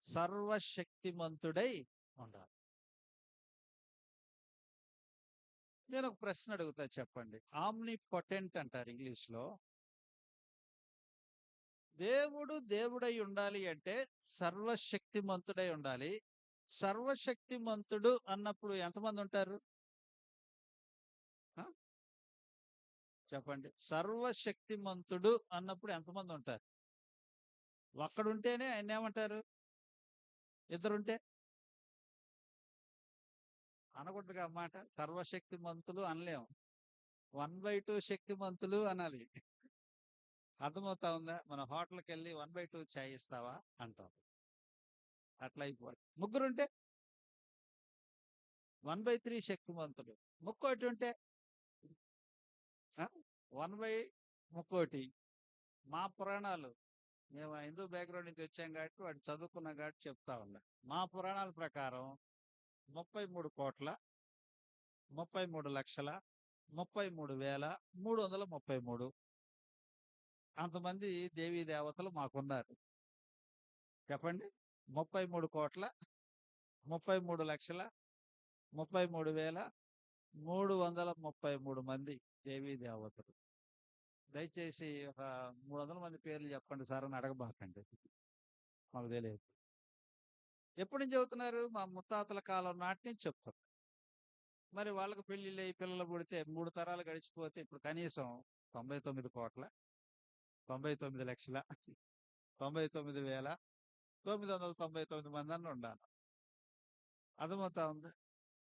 S1: సర్వశక్తిమంతుడై ఉండాలి. నేను ఒక ప్రశ్న అడుగుతా, చెప్పండి. ఆమ్ని పొటెంట్ అంటారు ఇంగ్లీష్ లో. దేవుడు దేవుడై ఉండాలి అంటే సర్వశక్తిమంతుడై ఉండాలి. సర్వశక్తిమంతుడు అన్నప్పుడు ఎంతమంది ఉంటారు చెప్పండి? సర్వశక్తిమంతుడు అన్నప్పుడు ఎంతమంది ఉంటారు? ఒక్కడుంటేనే ఆయన ఏమంటారు? ఇద్దరుంటే అనకూడదుగా మాట. సర్వశక్తిమంతులు అనలేము, 1/2 శక్తిమంతులు అనాలి. అర్థమవుతా ఉందా? మన హోటల్కి వెళ్ళి 1/2 చాయ్ ఇస్తావా అంటాం. అట్లా అయిపోవాలి. ముగ్గురుంటే 1/3 శక్తిమంతులు. ముక్కోటి ఉంటే 1/3. మా పురాణాలు, మేము హిందూ బ్యాక్గ్రౌండ్ నుంచి వచ్చాం కాబట్టి, వాడు చదువుకున్నాం కాబట్టి చెప్తా ఉన్నా. మా పురాణాల ప్రకారం 33 కోట్ల 33 లక్షల 33,333 అంతమంది దేవీ దేవతలు మాకున్నారు. చెప్పండి. 33 కోట్ల 33 లక్షల 33,333 మంది దేవీ దేవతలు. దయచేసి ఒక 300 మంది పేర్లు చెప్పండి సార్ అని అడగబాకండి, మాకు తెలియదు. ఎప్పటి నుంచి చెబుతున్నారు? మా ముత్తాతల కాలం నాటి నుంచి చెప్తారు. మరి వాళ్ళకి పెళ్లిళ్ళు అయ్యి పిల్లలు పుడితే 3 తరాలు గడిచిపోతే ఇప్పుడు కనీసం 99 కోట్ల 99 లక్షల 99,999 మంది అన్న ఉండాలి. అర్థమవుతా ఉంది.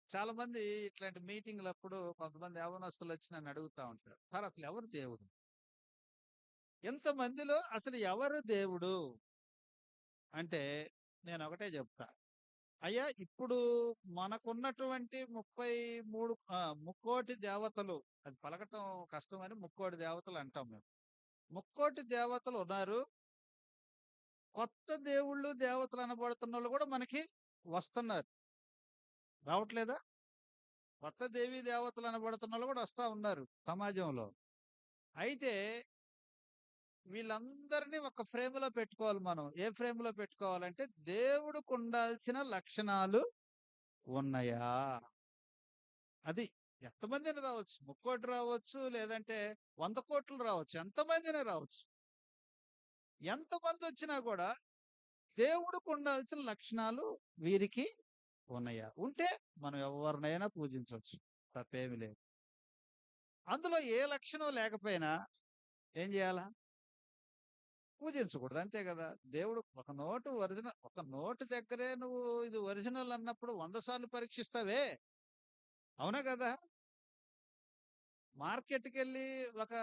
S1: చాలా మంది ఇట్లాంటి మీటింగ్లప్పుడు కొంతమంది యవనస్తులు వచ్చి నన్ను అడుగుతా ఉంటారు, సార్ అసలు ఎవరు దేవుడు? ఎంతమందిలో అసలు ఎవరు దేవుడు అంటే నేను ఒకటే చెప్తా, అయ్యా ఇప్పుడు మనకున్నటువంటి 33 ముక్కోటి దేవతలు, అది పలకటం కష్టమని ముక్కోటి దేవతలు అంటాం మేము. ముక్కోటి దేవతలు ఉన్నారు. కొత్త దేవుళ్ళు దేవతలు అనబడుతున్న వాళ్ళు కూడా మనకి వస్తున్నారు. రావట్లేదా? కొత్త దేవీ దేవతలు అనబడుతున్న వాళ్ళు కూడా వస్తా ఉన్నారు సమాజంలో. అయితే వీళ్ళందరినీ ఒక ఫ్రేమ్ లో పెట్టుకోవాలి మనం. ఏ ఫ్రేమ్ లో పెట్టుకోవాలంటే, దేవుడికి ఉండాల్సిన లక్షణాలు ఉన్నాయా? అది ఎంతమందిని రావచ్చు, 3 రావచ్చు, లేదంటే 100 కోట్లు రావచ్చు, ఎంతమందిని రావచ్చు. ఎంతమంది వచ్చినా కూడా దేవుడికి ఉండాల్సిన లక్షణాలు వీరికి ఉన్నాయా? ఉంటే మనం ఎవరినైనా పూజించవచ్చు, తప్పేమి లేదు. అందులో ఏ లక్షణం లేకపోయినా ఏం చేయాలా? పూజించకూడదు, అంతే కదా. దేవుడు ఒక నోటు ఒరిజినల్, ఒక నోటు దగ్గరే నువ్వు ఇది ఒరిజినల్ అన్నప్పుడు 100 సార్లు పరీక్షిస్తావే, అవునా కదా? మార్కెట్కి వెళ్ళి ఒక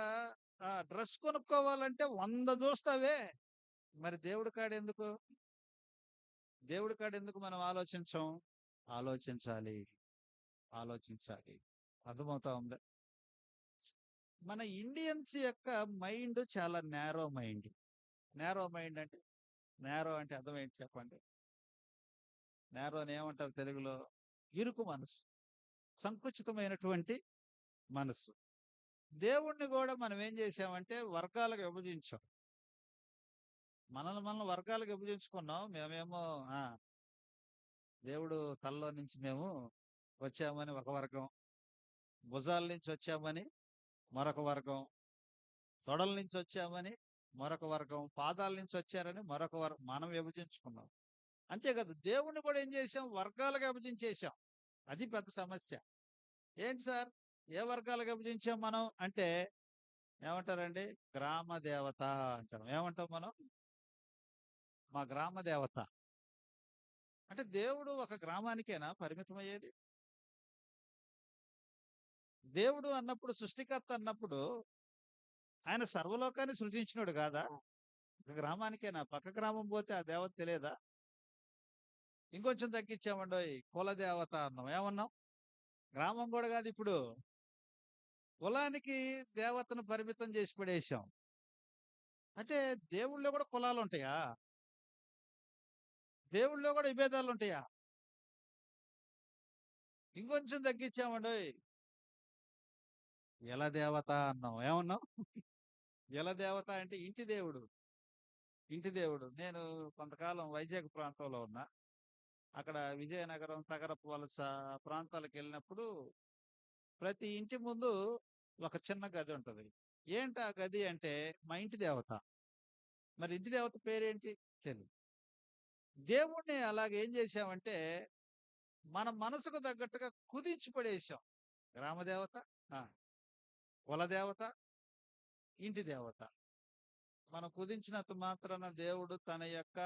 S1: డ్రెస్ కొనుక్కోవాలంటే 100 చూస్తావే. మరి దేవుడి కాడ ఎందుకు మనం ఆలోచించం? ఆలోచించాలి, ఆలోచించాలి. అర్థమవుతా ఉంది. మన ఇండియన్స్ యొక్క మైండ్ చాలా నేరో మైండ్. నేరో మైండ్ అంటే, నేరో అంటే అర్థం ఏంటి చెప్పండి? నేరో అని ఏమంటారు తెలుగులో? ఇరుకు మనసు, సంకుచితమైనటువంటి మనసు. దేవుణ్ణి కూడా మనం ఏం చేసామంటే వర్గాలకు విభజించాం. మనం వర్గాలకు విభజించుకున్నాం. మేమేమో దేవుడు తలలో నుంచి మేము వచ్చామని ఒక వర్గం, భుజాల నుంచి వచ్చామని మరొక వర్గం, తొడల నుంచి వచ్చామని మరొక వర్గం, పాదాల నుంచి వచ్చారని మరొక వర్గం, మనం విభజించుకున్నాం. అంతే కదా. దేవుణ్ణి కూడా ఏం చేసాం? వర్గాలుగా విభజించేసాం. అది పెద్ద సమస్య. ఏంటి సార్? ఏ వర్గాలుగా విభజించాం మనం అంటే ఏమంటారండి? గ్రామ దేవత అంటాం. ఏమంటాం మనం? మా గ్రామ దేవత. అంటే దేవుడు ఒక గ్రామానికేనా పరిమితమయ్యేది? దేవుడు అన్నప్పుడు, సృష్టికర్త అన్నప్పుడు ఆయన సర్వలోకాన్ని సృజించినోడు గాదా? ఒక గ్రామానికేనా? పక్క గ్రామం పోతే ఆ దేవత తెలియదా? ఇంకొంచెం తగ్గించామండోయ్! కుల దేవత అన్నాం. ఏమన్నాం? గ్రామం గూడా గాదు ఇప్పుడు. కులానికి దేవతను పరిమితం చేసి పడేశాం. అంటే దేవుళ్ళో గూడా కులాలుంటాయా? దేవుళ్ళో గూడా విభేదాలుంటాయా? ఇంకొంచెం తగ్గించామండోయ్! ఇల దేవత అన్నాం. ఏమన్నాం? ఇల దేవత అంటే ఇంటి దేవుడు. ఇంటి దేవుడు. నేను కొంతకాలం వైజాగ్ ప్రాంతంలో ఉన్నా. అక్కడ విజయనగరం, తగరపు వలస ప్రాంతాలకెళ్ళినప్పుడు ప్రతి ఇంటి ముందు ఒక చిన్న గది ఉంటది. ఏంటి ఆ గది అంటే మా ఇంటి దేవత. మరి ఇంటి దేవత పేరేంటి? తెలీదు. దేవుడిని అలాగేం చేశామంటే మన మనసుకు తగ్గట్టుగా కుదించి పడేశాం. గ్రామదేవత, ఆ! కులదేవత, ఇంటి దేవత. మనం కుదించినంత మాత్రాన దేవుడు తన యొక్క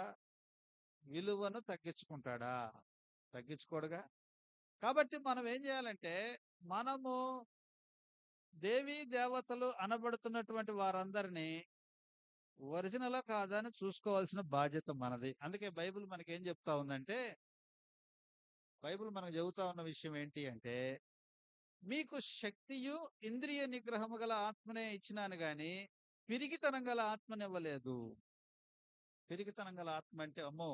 S1: విలువను తగ్గించుకుంటాడా? తగ్గించుకోడుగా. కాబట్టి మనం ఏం చేయాలంటే మనము దేవీ దేవతలు అనబడుతున్నటువంటి వారందరినీ ఒరిజినలా కాదా అని చూసుకోవాల్సిన బాధ్యత మనది. అందుకే బైబిల్ మనకేం చెప్తా ఉందంటే, బైబిల్ మనకు చెబుతా ఉన్న విషయం ఏంటి అంటే, మీకు శక్తియు, ఇంద్రియ నిగ్రహము గల ఆత్మనే ఇచ్చినాను గాని, పిరికితనం గల ఆత్మనివ్వలేదు. పిరికితనం గల ఆత్మ అంటే, అమ్మో!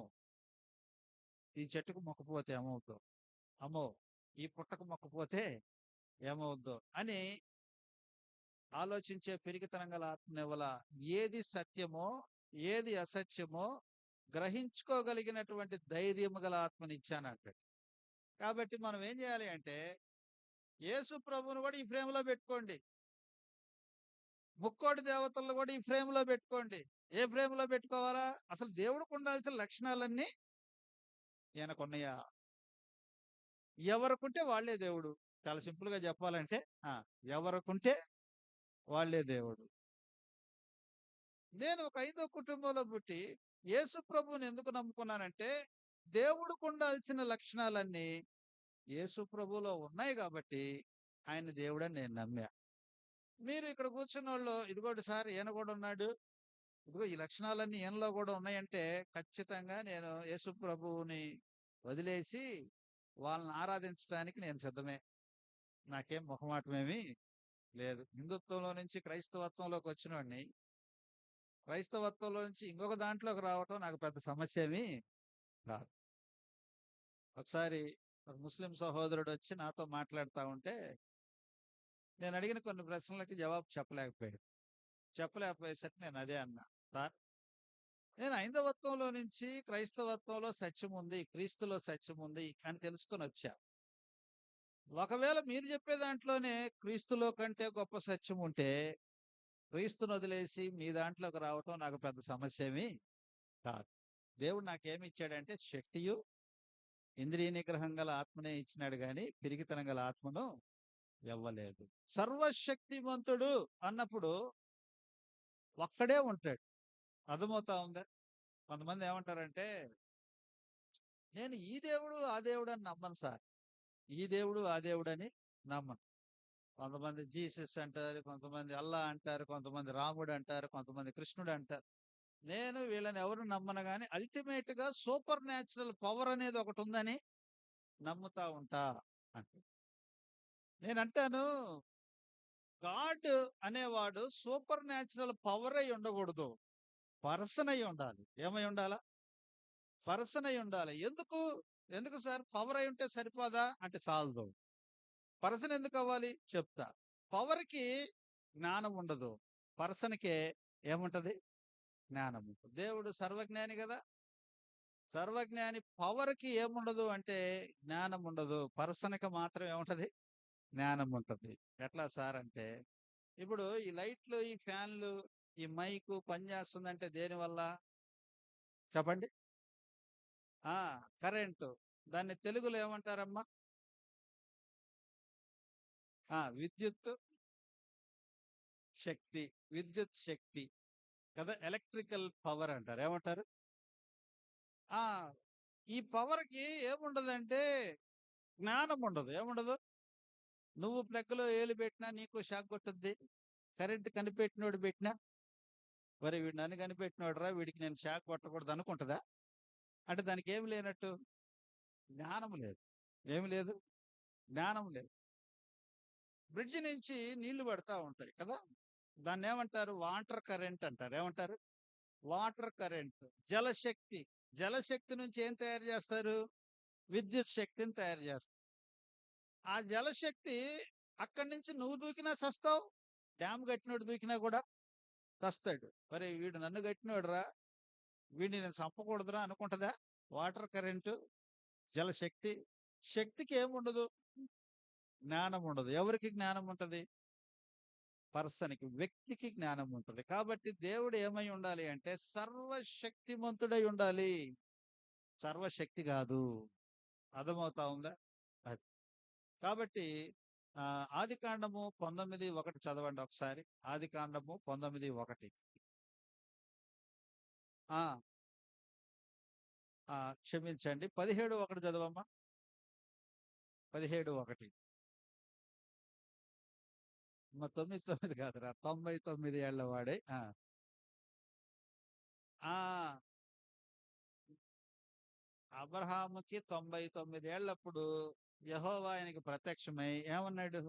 S1: ఈ చెట్టుకు మొక్కపోతే ఏమవుద్దో? అమ్మో! ఈ పుట్టకు మొక్కపోతే ఏమవుద్దో? అని ఆలోచించే పిరికితనం గల ఆత్మనివ్వల. ఏది సత్యమో, ఏది అసత్యమో గ్రహించుకోగలిగినటువంటి ధైర్యము గల ఆత్మనిచ్చానంటాడు. కాబట్టి మనం ఏం చేయాలి అంటే, యేసు ప్రభువును కూడా ఈ ఫ్రేమ్‌లో పెట్టుకోండి. ముక్కోటి దేవతలను కూడా ఈ ఫ్రేమ్‌లో పెట్టుకోండి. ఏ ఫ్రేమ్‌లో పెట్టుకోవాలా? అసలు దేవుడికి ఉండాల్సిన లక్షణాలన్నీ ఈయనకున్నయా? ఎవరికుంటే వాళ్ళే దేవుడు. చాలా సింపుల్‌గా చెప్పాలంటే ఆ! ఎవరికుంటే వాళ్ళే దేవుడు. నేను ఒక ఐదో కుటుంబంలో పుట్టి, యేసు ప్రభువుని ఎందుకు నమ్ముకున్నానంటే, దేవుడికుండాల్సిన లక్షణాలన్నీ యేసు ప్రభువులో ఉన్నాయి గాబట్టి, ఆయన దేవుడని నేను నమ్మా. మీరు ఇక్కడ కూర్చున్నోళ్ళు, ఇదిగోండి సార్ ఈయన గూడా ఉన్నాడు. ఇదిగో ఈ లక్షణాలన్నీ ఈయనలో గూడా ఉన్నాయంటే, ఖచ్చితంగా నేను యేసు ప్రభువుని వదిలేసి, వాళ్ళని ఆరాధించడానికి నేను సిద్ధమే. నాకేం మొహమాటమేమి లేదు. హిందుత్వంలో నుంచి క్రైస్తవత్వంలోకొచ్చినోడిని. క్రైస్తవత్వంలో నుంచి ఇంకొక దాంట్లోకి రావటం నాకు పెద్ద సమస్యేమీ కాదు. ఒకసారి ఒక ముస్లిం సహోదరుడొచ్చి నాతో మాట్లాడుతా ఉంటే, నేనడిగిన కొన్ని ప్రశ్నలకి జవాబు చెప్పలేకపోయాడు. చెప్పలేకపోయేసరికి నేనదే అన్నా. సార్, నేను హైందవత్వంలో నుంచి క్రైస్తవత్వంలో సత్యముంది, క్రీస్తులో సత్యముంది అని తెలుసుకొనొచ్చా. ఒకవేళ మీరు చెప్పే దాంట్లోనే క్రీస్తులో కంటే గొప్ప సత్యముంటే, క్రీస్తునొదిలేసి మీ దాంట్లోకి రావటం నాకు పెద్ద సమస్యేమీ కాదు. దేవుడు నాకేమిచ్చాడంటే శక్తియు, ఇంద్రియ నిగ్రహం గల ఆత్మనే ఇచ్చినాడు గాని, పిరికితనం గల ఆత్మను ఇవ్వలేదు. సర్వశక్తిమంతుడు అన్నప్పుడు ఒక్కడే ఉంటాడు. అర్థమవుతా ఉందా? కొంతమంది ఏమంటారంటే, నేను ఈ దేవుడు, ఆ దేవుడు అని నమ్మను సార్. ఈ దేవుడు, ఆ దేవుడని నమ్మను. కొంతమంది జీసస్ అంటారు, కొంతమంది అల్లా అంటారు, కొంతమంది రాముడు అంటారు, కొంతమంది కృష్ణుడు అంటారు. నేను వీళ్ళని ఎవరు నమ్మను గాని అల్టిమేట్‌గా సూపర్ న్యాచురల్ పవర్ అనేది ఒకటుందని నమ్ముతా ఉంటా అంటాడు. నేనంటాను గాడ్ అనేవాడు సూపర్ న్యాచురల్ పవర్ అయి ఉండకూడదు. పర్సన్ అయి ఉండాలి. ఏమై ఉండాలా? పర్సన్ అయి ఉండాలి. ఎందుకు? ఎందుకు సార్ పవర్ అయి ఉంటే సరిపోదా? అంటే సాలదు. పర్సన్ ఎందుకు అవ్వాలి? చెప్తా. పవర్‌కి జ్ఞానం ఉండదు. పర్సన్‌కే ఏముంటది? జ్ఞానం ఉంటది. దేవుడు సర్వజ్ఞాని గదా! సర్వజ్ఞాని పవర్‌కి ఏముండదు అంటే జ్ఞానం ఉండదు. పర్సన్‌కి మాత్రం ఏముంటది? జ్ఞానం ఉంటది. ఎట్లా సార్ అంటే, ఇప్పుడు ఈ లైట్లు, ఈ ఫ్యాన్లు, ఈ మైకు పనిచేస్తుందంటే దేనివల్ల? చెప్పండి? ఆ! కరెంటు. దాన్ని తెలుగులో ఏమంటారమ్మా? విద్యుత్ శక్తి, విద్యుత్ శక్తి కదా! ఎలక్ట్రికల్ పవర్ అంటారు. ఏమంటారు? ఆ! ఈ పవర్‌కి ఏముండదంటే జ్ఞానం ఉండదు. ఏముండదు? నువ్వు ప్లగ్‌లో ఏలు పెట్టినా నీకు షాక్ కొట్టుద్ది. కరెంట్ కనిపెట్టినోడు పెట్టినా, ఒరేయ్! వీడు నన్ను కనిపెట్టినోడురా! వీడికి నేను షాక్ కొట్టకూడదు అనుకుంటదా? అంటే దానికేమి లేనట్టు? జ్ఞానం లేదు. ఏమి లేదు? జ్ఞానం లేదు. బ్రిడ్జ్ నుంచి నీళ్లు పడతా ఉంటాయి కదా! దాన్నేమంటారు? వాటర్ కరెంట్ అంటారు. ఏమంటారు? Water current. జలశక్తి. జలశక్తి నుంచి ఏం తయారు చేస్తారు? విద్యుత్ శక్తిని తయారు చేస్తారు. ఆ జలశక్తి అక్కడి నుంచి నువ్వు దూకినా సస్తావు. డ్యామ్ కట్టినోడు దూకినా కూడా చస్తాడు. ఒరేయ్! వీడు నన్ను కట్టినోడురా! వీడిని నేను చంపకూడదురా అనుకుంటదా? వాటర్ కరెంటు, జలశక్తి. శక్తికి ఏముండదు? జ్ఞానం ఉండదు. ఎవరికి జ్ఞానం ఉంటది? పర్సన్‌కి, వ్యక్తికి జ్ఞానం ఉంటది. కాబట్టి దేవుడు ఏమై ఉండాలి అంటే సర్వశక్తిమంతుడై ఉండాలి. సర్వశక్తి గాదు. అర్థమవుతా ఉందా? అది. కాబట్టి ఆదికాండము 19:1 చదవండి ఒకసారి. ఆదికాండము 19:1. ఆ! క్షమించండి. 17:1 చదవమ్మా. 17:1. 9, 9 కాదురా. 99 ఏళ్ల వాడై ఆ! అబ్రహాముకి 99 ఏళ్ళప్పుడు యెహోవా ఆయనకి ప్రత్యక్షమై ఏమన్నాడు?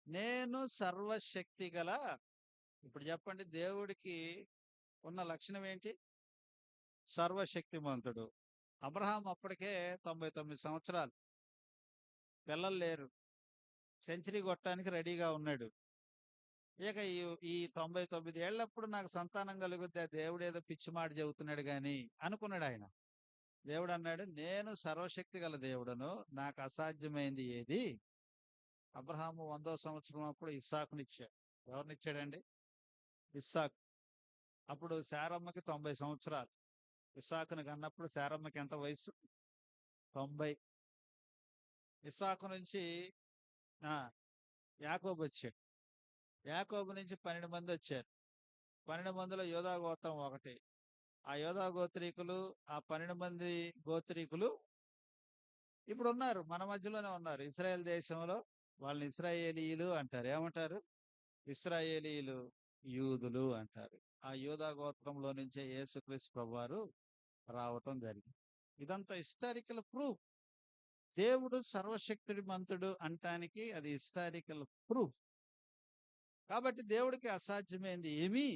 S1: నేను సర్వశక్తి గల ఇప్పుడు చెప్పండి దేవుడికి ఉన్న లక్షణం ఏంటి? సర్వశక్తిమంతుడు. అబ్రహాం అప్పటికే 99 సంవత్సరాలు. పిల్లలు లేరు. సెంచరీ కొట్టడానికి రెడీగా ఉన్నాడు. ఇక ఈ 99 ఏళ్ళప్పుడు నాకు సంతానం కలుగుద్దా? దేవుడేదో పిచ్చి మాట చెబుతున్నాడు గాని అనుకున్నాడాయన. దేవుడన్నాడు, "నేను సర్వశక్తి గల దేవుడను. నాకు అసాధ్యమైంది ఏది?" అబ్రహాము 100వ సంవత్సరం అప్పుడు ఇస్సాకునిచ్చాడు. ఎవరినిచ్చాడండి? ఇస్సాకు. అప్పుడు శారమ్మకి 90 సంవత్సరాలు. ఇస్సాకుని కన్నప్పుడు శారమ్మకి ఎంత వయసు? 90. ఇస్సాకు నుంచి ఆ! యాకోబొచ్చాడు. యాకోబు నుంచి 12 మందొచ్చారు. 12 మందిలో యూదా గోత్రం ఒకటి. ఆ యూదా గోత్రీకులు, ఆ 12 మంది గోత్రీకులు ఇప్పుడున్నారు. మన మధ్యలోనే ఉన్నారు. ఇశ్రాయేల్ దేశంలో వాళ్ళని ఇశ్రాయేలీయులు అంటారు. ఏమంటారు? ఇశ్రాయేలీయులు, యూదులు అంటారు. ఆ యూదా గోత్రంలో నుంచే యేసుక్రీస్తు ప్రభువారు రావటం జరిగింది. ఇదంతా హిస్టారికల్ ప్రూఫ్. దేవుడు సర్వశక్తిమంతుడు అంటానికి అది హిస్టారికల్ ప్రూఫ్. కాబట్టి దేవుడికి అసాధ్యమైంది ఏమీ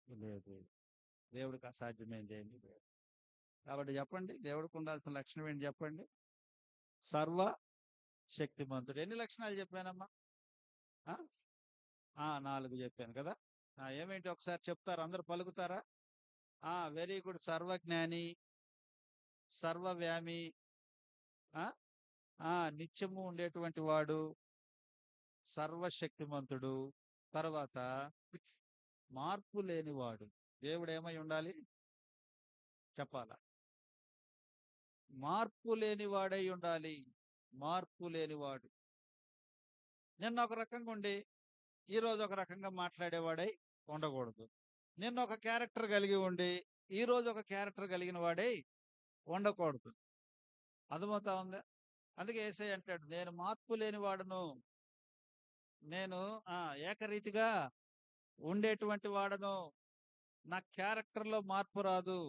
S1: లేదు. దేవుడికి అసాధ్యమైంది ఏమీ లేదు. కాబట్టి చెప్పండి దేవుడికి ఉండాల్సిన లక్షణం ఏంటి చెప్పండి? సర్వ శక్తిమంతుడు. ఎన్ని లక్షణాలు చెప్పానమ్మా? ఆ! 4 చెప్పాను కదా! ఏమేంటి ఒకసారి చెప్తారా? అందరూ పలుకుతారా? Very good. సర్వజ్ఞాని, సర్వవ్యామి, ఆ! నిత్యము ఉండేటువంటి వాడు, సర్వశక్తిమంతుడు. తర్వాత మార్పు లేనివాడు. దేవుడేమై ఉండాలి? చెప్పాలా? మార్పు లేనివాడై ఉండాలి. మార్పు లేనివాడు. నిన్న ఒక రకంగా ఉండి, ఈరోజు ఒక రకంగా మాట్లాడేవాడై ఉండకూడదు. నిన్న ఒక క్యారెక్టర్ కలిగి ఉండి, ఈరోజు ఒక క్యారెక్టర్ కలిగిన వాడై ఉండకూడదు. అర్థమవుతా ఉందా? అందుకే యేసయ్య అంటాడు, "నేను మార్పు లేనివాడను. నేను ఏకరీతిగా ఉండేటువంటి వాడను. నా క్యారెక్టర్‌లో మార్పు రాదు."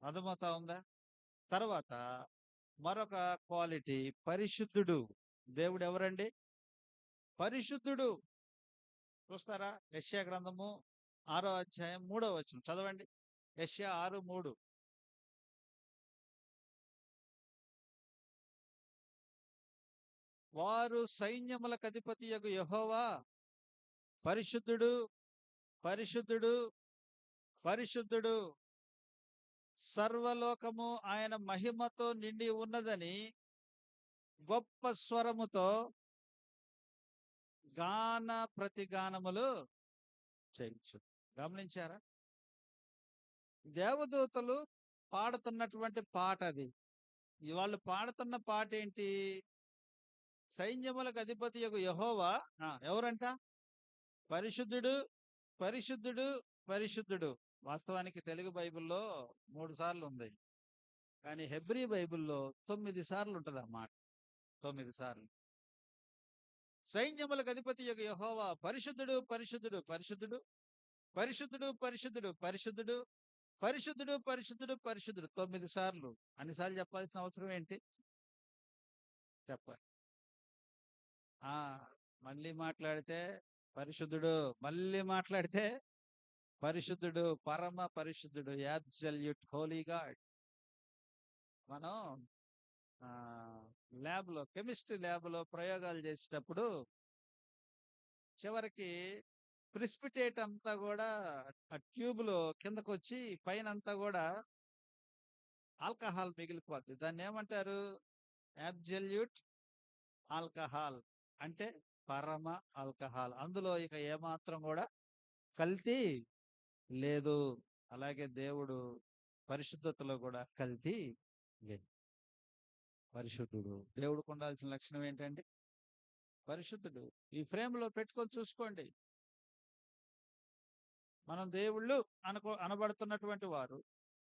S1: అర్థమవుతా ఉందా? తర్వాత మరొక క్వాలిటీ పరిశుద్ధుడు. దేవుడెవరండి? పరిశుద్ధుడు. చూస్తారా? యెషయా గ్రంథము 6వ అధ్యాయం 3వ వచనం చదవండి. యెషయా 6:3. వారు సైన్యములకధిపతియగు యెహోవా పరిశుద్ధుడు, పరిశుద్ధుడు, పరిశుద్ధుడు. సర్వలోకము ఆయన మహిమతో నిండి ఉన్నదని గొప్ప స్వరముతో గాన ప్రతిగానములు చేయించు. గమనించారా? దేవదూతలు పాడుతున్నటువంటి పాటది. వాళ్ళు పాడుతున్న పాటేంటి? సైన్యములకు అధిపతియగు యెహోవా ఎవరంట? పరిశుద్ధుడు, పరిశుద్ధుడు, పరిశుద్ధుడు. వాస్తవానికి తెలుగు బైబిల్‌లో 3 సార్లు ఉంది. కానీ హెబ్రీ బైబిల్‌లో 9 సార్లు ఉంటది ఆ మాట. 9 సార్లు. సైన్యములకు అధిపతియగు యెహోవా పరిశుద్ధుడు, పరిశుద్ధుడు, పరిశుద్ధుడు, పరిశుద్ధుడు, పరిశుద్ధుడు, పరిశుద్ధుడు, పరిశుద్ధుడు, పరిశుద్ధుడు, పరిశుద్ధుడు 9 సార్లు. అన్ని సార్లు చెప్పాల్సిన అవసరం ఏంటి? చెప్పాలి. ఆ! మళ్ళీ మాట్లాడితే పరిశుద్ధుడు, మళ్ళీ మాట్లాడితే పరిశుద్ధుడు, పరమ పరిశుద్ధుడు, అబ్సల్యూట్ హోలీ గాడ్. మనం కెమిస్ట్రీ ల్యాబ్‌లో ప్రయోగాలు చేసేటప్పుడు చివరికి ప్రిసిపిటేట్ అంతా గూడా ఆ ట్యూబ్‌లో కిందకొచ్చి పైనంతా గూడా ఆల్కహాల్ మిగిలిపోద్ది. దాన్నేమంటారు? Absolute alcohol. అంటే పరమ ఆల్కహాల్. అందులో ఇక ఏమాత్రం గూడా కల్తీ లేదు. అలాగే దేవుడు పరిశుద్ధతలో గూడా కల్తీ లేదు. పరిశుద్ధుడు. దేవుడికి ఉండాల్సిన లక్షణం ఏంటండి? పరిశుద్ధుడు. ఈ ఫ్రేమ్‌లో పెట్టుకొని చూసుకోండి. మనం దేవుళ్ళు అనబడుతున్నటువంటి వారు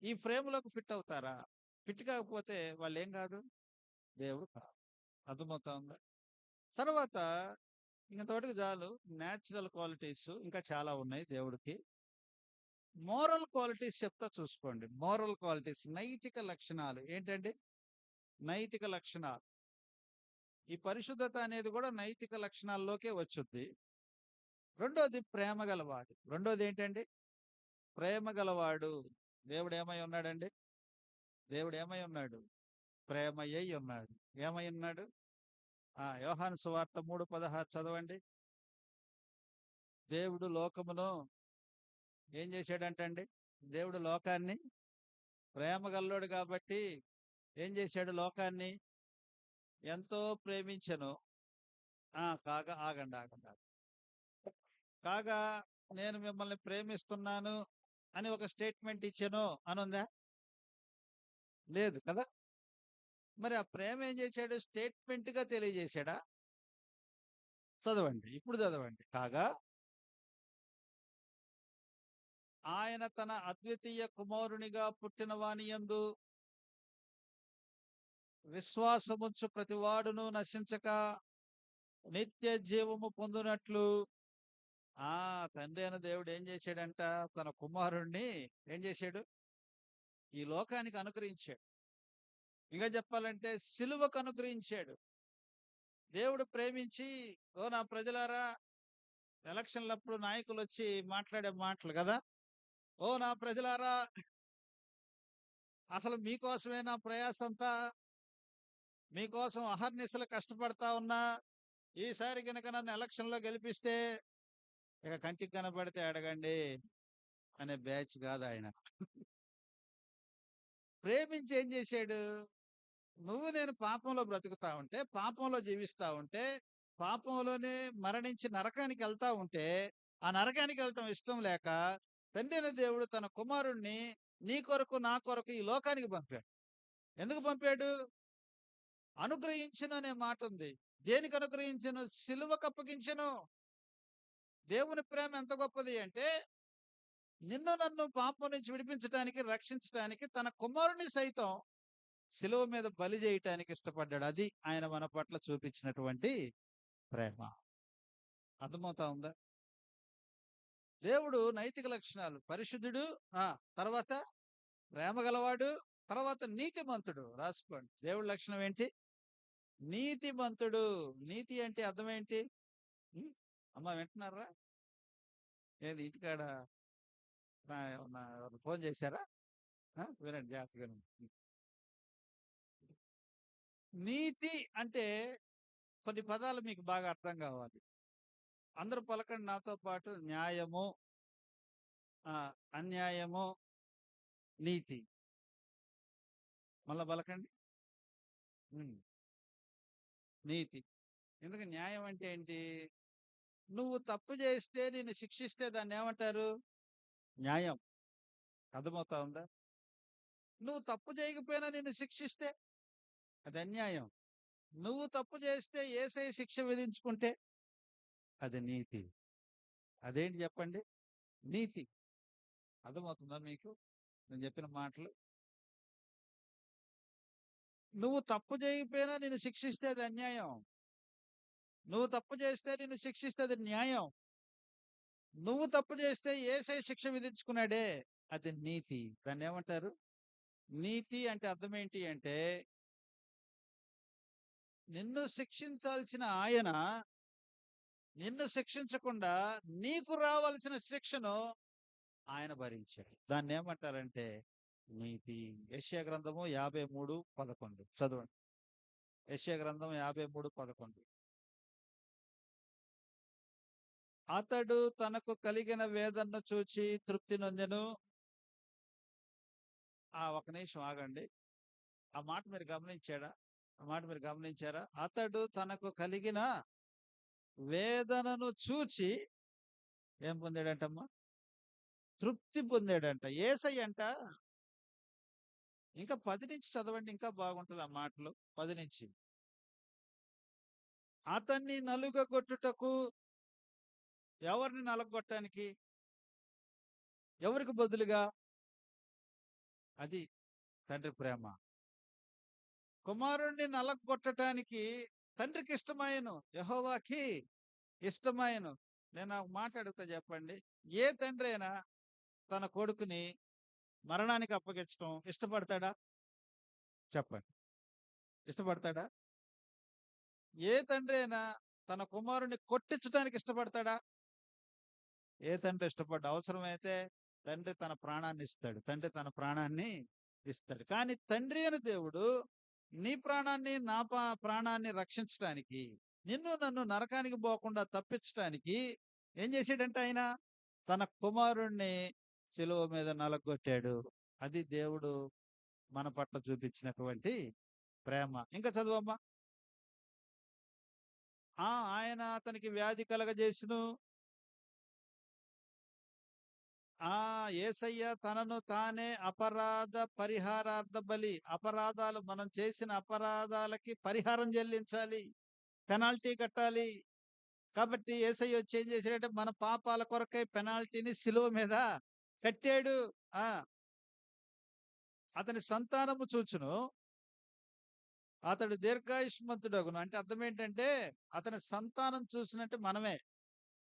S1: ఈ ఫ్రేమ్‌లోకి ఫిట్ అవుతారా? ఫిట్ కాకపోతే వాళ్ళేం కాదు? దేవుడు కాదు. అర్థమవుతోందా? తర్వాత ఇంతవరకు చాలు. నేచురల్ క్వాలిటీస్ ఇంకా చాలా ఉన్నాయి దేవుడికి. మోరల్ క్వాలిటీస్ చెప్తా చూసుకోండి. మోరల్ క్వాలిటీస్ నైతిక లక్షణాలు. ఏంటండి? నైతిక లక్షణాలు. ఈ పరిశుద్ధత అనేది కూడా నైతిక లక్షణాల్లోకే వచ్చుద్ది. రెండోది ప్రేమ గలవాడు. రెండోది ఏంటండి? ప్రేమ గలవాడు. దేవుడు ఏమై ఉన్నాడండి? దేవుడు ఏమై ఉన్నాడు? ప్రేమయ్యై ఉన్నాడు. ఏమై ఉన్నాడు? యోహాను సువార్త 3:16 చదవండి. దేవుడు లోకమును ఏం చేశాడంటండి? దేవుడు లోకాన్ని ప్రేమ గల్లోడు కాబట్టి ఏం చేశాడు? లోకాన్ని ఎంతో ప్రేమించెను. కాగా ఆగండి, ఆగండి. కాగా నేను మిమ్మల్ని ప్రేమిస్తున్నాను అని ఒక స్టేట్మెంట్ ఇచ్చాను అనుందా? లేదు కదా! మరి ఆ ప్రేమ ఏం చేశాడు? స్టేట్మెంట్‌గా తెలియజేశాడా? చదవండి. ఇప్పుడు చదవండి. కాగా ఆయన తన అద్వితీయ కుమారునిగా పుట్టిన వాని యందు విశ్వాసముంచు ప్రతివాడును నశించక నిత్య జీవము పొందునట్లు తండ్రి అయిన దేవుడు ఏం చేశాడంట? తన కుమారుణ్ణి ఏం చేశాడు? ఈ లోకానికి అనుగ్రహించాడు. ఇంకా చెప్పాలంటే సిలువకు అనుగ్రహించాడు. దేవుడు ప్రేమించి, ఓ నా ప్రజలారా, ఎలక్షన్లప్పుడు నాయకులొచ్చి మాట్లాడే మాటలు కదా! ఓ నా ప్రజలారా, అసలు మీకోసమే నా ప్రయాసంతా. మీకోసం అహర్నిశలు కష్టపడతా ఉన్నా. ఈసారి గనక నన్ను ఎలక్షన్‌లో గెలిపిస్తే ఇక కంటికి కనపడితే అడగండి అనే బ్యాచ్ కాదాయన. ప్రేమించి ఏం చేశాడు? నువ్వు నేను పాపంలో బ్రతుకుతా ఉంటే, పాపంలో జీవిస్తా ఉంటే, పాపంలోనే మరణించి నరకానికెళ్తా ఉంటే, ఆ నరకానికెళ్ళటం ఇష్టం లేక తండ్రైన దేవుడు తన కుమారుణ్ణి నీ కొరకు, నా కొరకు ఈ లోకానికి పంపాడు. ఎందుకు పంపాడు? అనుగ్రహించెను అనే మాటుంది. దేనికి అనుగ్రహించెను? సిలువకప్పగించెను. దేవుని ప్రేమ ఎంత గొప్పది అంటే, నిన్ను నన్ను పాపం నుంచి విడిపించటానికి, రక్షించటానికి తన కుమారుడిని సైతం సిలువ మీద బలి చేయటానికి ఇష్టపడ్డాడు. అది ఆయన మన పట్ల చూపించినటువంటి ప్రేమ. అర్థమవుతా ఉందా? దేవుడు నైతిక లక్షణాలు పరిశుద్ధుడు, తర్వాత ప్రేమ గలవాడు, తర్వాత నీతిమంతుడు. రాసుకోండి. దేవుడి లక్షణం ఏంటి? నీతిమంతుడు. నీతి అంటే అర్థం ఏంటి? హ్మ్. అమ్మా వింటున్నారా? ఏది ఇంటికాడ ఏమన్నా ఎవరు ఫోన్ చేశారా? వినండి జాగ్రత్తగా వినండి. నీతి అంటే కొన్ని పదాలు మీకు బాగా అర్థం కావాలి. అందరూ పలకండి నాతో పాటు. న్యాయము, అన్యాయము, నీతి. మళ్ళా పలకండి. నీతి. ఎందుకు న్యాయం అంటే ఏంటి? నువ్వు తప్పు చేస్తే నిన్ను శిక్షిస్తే దాన్నేమంటారు? న్యాయం. అర్థమవుతా ఉందా? నువ్వు తప్పు చేయకపోయినా నిన్ను శిక్షిస్తే అది అన్యాయం. నువ్వు తప్పు చేస్తే యేసయ్య శిక్ష విధించుకుంటే అది నీతి. అదేంటి చెప్పండి? నీతి. అర్థమవుతుందా మీకు నేను చెప్పిన మాటలు? నువ్వు తప్పు చేయకపోయినా నిన్ను శిక్షిస్తే అది అన్యాయం. నువ్వు తప్పు చేస్తే నిన్ను శిక్షిస్తే అది న్యాయం. నువ్వు తప్పు చేస్తే యేసయ్య శిక్ష విధించుకున్నాడే అది నీతి. దాన్నేమంటారు? నీతి అంటే అర్థం ఏంటి అంటే, నిన్ను శిక్షించాల్సిన ఆయన నిన్ను శిక్షించకుండా నీకు రావాల్సిన శిక్షను ఆయన భరించాడు. దాన్నేమంటారంటే నీతి. యెషయా గ్రంథము 53:11 చదవండి. యెషయా గ్రంథం 53:11. అతడు తనకు కలిగిన వేదనను చూచి తృప్తి నొందెను. ఒక నిమిషం ఆగండి. ఆ మాట మీరు గమనించారా? ఆ మాట మీరు గమనించారా? అతడు తనకు కలిగిన వేదనను చూచి ఏం పొందాడంటమ్మా? తృప్తి పొందాడంట. యేసయ్యంట ఇంకా 10 నుంచి చదవండి, ఇంకా బాగుంటది ఆ మాటలు. 10 నుంచి. అతన్ని నలుగగొట్టుటకు ఎవరిని నలగొట్టడానికి? ఎవరికి బదులుగా? అది తండ్రి ప్రేమ. కుమారుణ్ణి నలగొట్టడానికి తండ్రికి ఇష్టమాయెను. యెహోవాకి ఇష్టమాయెను. నేను ఒక మాట అడుగుతా చెప్పండి. ఏ తండ్రి అయినా తన కొడుకుని మరణానికి అప్పగించడం ఇష్టపడతాడా? చెప్పండి. ఇష్టపడతాడా? ఏ తండ్రి అయినా తన కుమారుడిని కొట్టించడానికి ఇష్టపడతాడా? ఏ తండ్రి ఇష్టపడ్డ? అవసరమైతే తండ్రి తన ప్రాణాన్ని ఇస్తాడు. తండ్రి తన ప్రాణాన్ని ఇస్తాడు. కానీ తండ్రి అయిన దేవుడు నీ ప్రాణాన్ని, నా ప్రాణాన్ని రక్షించటానికి, నిన్ను నన్ను నరకానికి పోకుండా తప్పించటానికి ఏం చేశాడంటే ఆయన తన కుమారుణ్ణి సిలువ మీద నలగొట్టాడు. అది దేవుడు మన పట్ల చూపించినటువంటి ప్రేమ. ఇంకా చదువమ్మా. ఆయన అతనికి వ్యాధి కలగజేసును. యేసయ్య తనను తానే అపరాధ పరిహారార్థ బలి. అపరాధాలు మనం చేసిన అపరాధాలకి పరిహారం చెల్లించాలి. పెనాల్టీ కట్టాలి. కాబట్టి యేసయ్య వచ్చి ఏం చేశాడంటే మన పాపాల కొరకై పెనాల్టీని సిలువ మీద కట్టాడు. ఆ అతని సంతానము చూచును. అతడు దీర్ఘాయుష్మంతుడగును. అంటే అర్థం ఏంటంటే అతని సంతానం చూసినట్టు మనమే.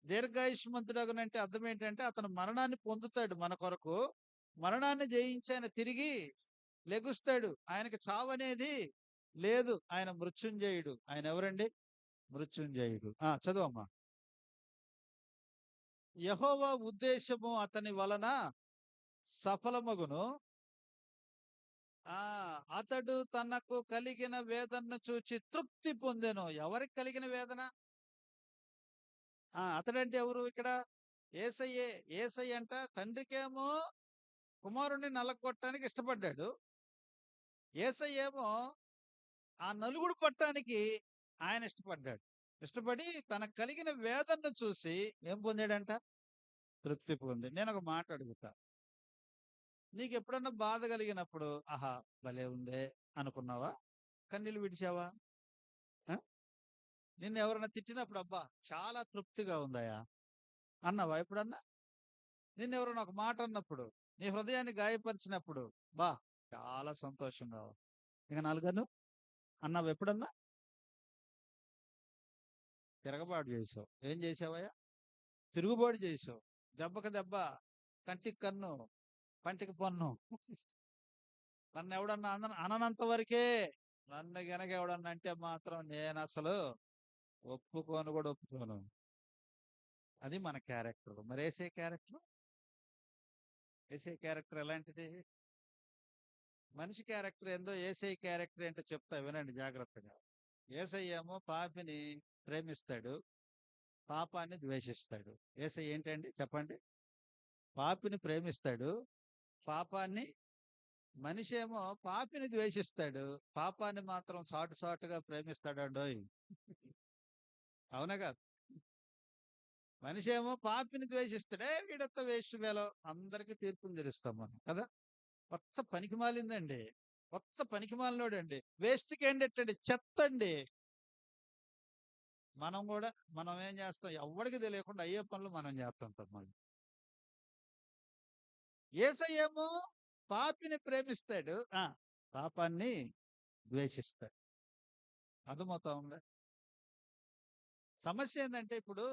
S1: దీర్ఘాయుష్మంతుడగునంటే అర్థం ఏంటంటే అతను మరణాన్ని పొందుతాడు మన కొరకు. మరణాన్ని జయించి ఆయన తిరిగి లెగుస్తాడు. ఆయనకి చావనేది లేదు. ఆయన మృత్యుంజయుడు. ఆయన ఎవరండి? మృత్యుంజయుడు. చదువమ్మా. యెహోవా ఉద్దేశము అతని వలన సఫలమగును. అతడు తనకు కలిగిన వేదనను చూచి తృప్తి పొందెను. ఎవరికి కలిగిన వేదన? అతడంటే ఎవరు ఇక్కడ? యేసయ్యే. యేసయ్య అంట తండ్రికేమో కుమారుణ్ణి నలగొట్టడానికి ఇష్టపడ్డాడు. యేసయ్యేమో ఆ నలుగుడు కొట్టడానికి ఆయన ఇష్టపడ్డాడు. ఇష్టపడి తనకు కలిగిన వేదనను చూసి ఏం పొందాడంట? తృప్తి పొంది. నేను ఒక మాట అడుగుతా. నీకు ఎప్పుడన్నా బాధ కలిగినప్పుడు ఆహా భలే ఉందే అనుకున్నావా? కన్నీళ్ళు విడిచావా? నిన్ను ఎవరైనా తిట్టినప్పుడు అబ్బా చాలా తృప్తిగా ఉందయ్యా అన్నావా ఎప్పుడన్నా? నిన్ను ఎవరైనా ఒక మాట అన్నప్పుడు, నీ హృదయాన్ని గాయపరిచినప్పుడు బా చాలా సంతోషంగా ఉంది. ఇక నలుగను అన్నావు ఎప్పుడన్నా? తిరగబాటు చేసావు. ఏం చేసావయ్యా? తిరుగుబాటు చేసావు. దెబ్బకి దెబ్బ, కంటికి కన్ను, పంటికి పన్ను. నన్ను ఎవడన్నా అననంత వరకే. నన్ను గనక ఎవడన్నా అంటే మాత్రం నేను అసలు ఒప్పుకోను కూడా ఒప్పుకోను. అది మన క్యారెక్టర్. మరి యేసయ్య క్యారెక్టర్? యేసయ్య క్యారెక్టర్ ఎలాంటిది? మనిషి క్యారెక్టర్ ఏందో యేసయ్య క్యారెక్టర్ ఏంటో చెప్తా వినండి జాగ్రత్తగా. యేసయ్య ఏమో పాపిని ప్రేమిస్తాడు, పాపాన్ని ద్వేషిస్తాడు. యేసయ్య ఏంటండి చెప్పండి? పాపిని ప్రేమిస్తాడు, పాపాన్ని. మనిషి ఏమో పాపిని ద్వేషిస్తాడు, పాపాన్ని మాత్రం సాటుగా ప్రేమిస్తాడండోయ్. అవునా కాదు? మనిషి ఏమో పాపిని ద్వేషిస్తాడే వీడొత్త వేస్ట్ వేలో అందరికీ తీర్పుని తెరుస్తాం మనం కదా. కొత్త పనికి మాలిందండి. కొత్త పనికిమాలినోడండి. వేస్ట్ క్యాండిడేట్ అండి. చెత్త అండి. మనం ఏం చేస్తాం? ఎవ్వడికి తెలియకుండా అయ్యే పనులు మనం చేస్తుంటాం మళ్ళీ. యేసయ్యేమో పాపిని ప్రేమిస్తాడు. పాపాన్ని ద్వేషిస్తాడు. అర్థమవుతా ఉందా? సమస్య ఏందంటే ఇప్పుడు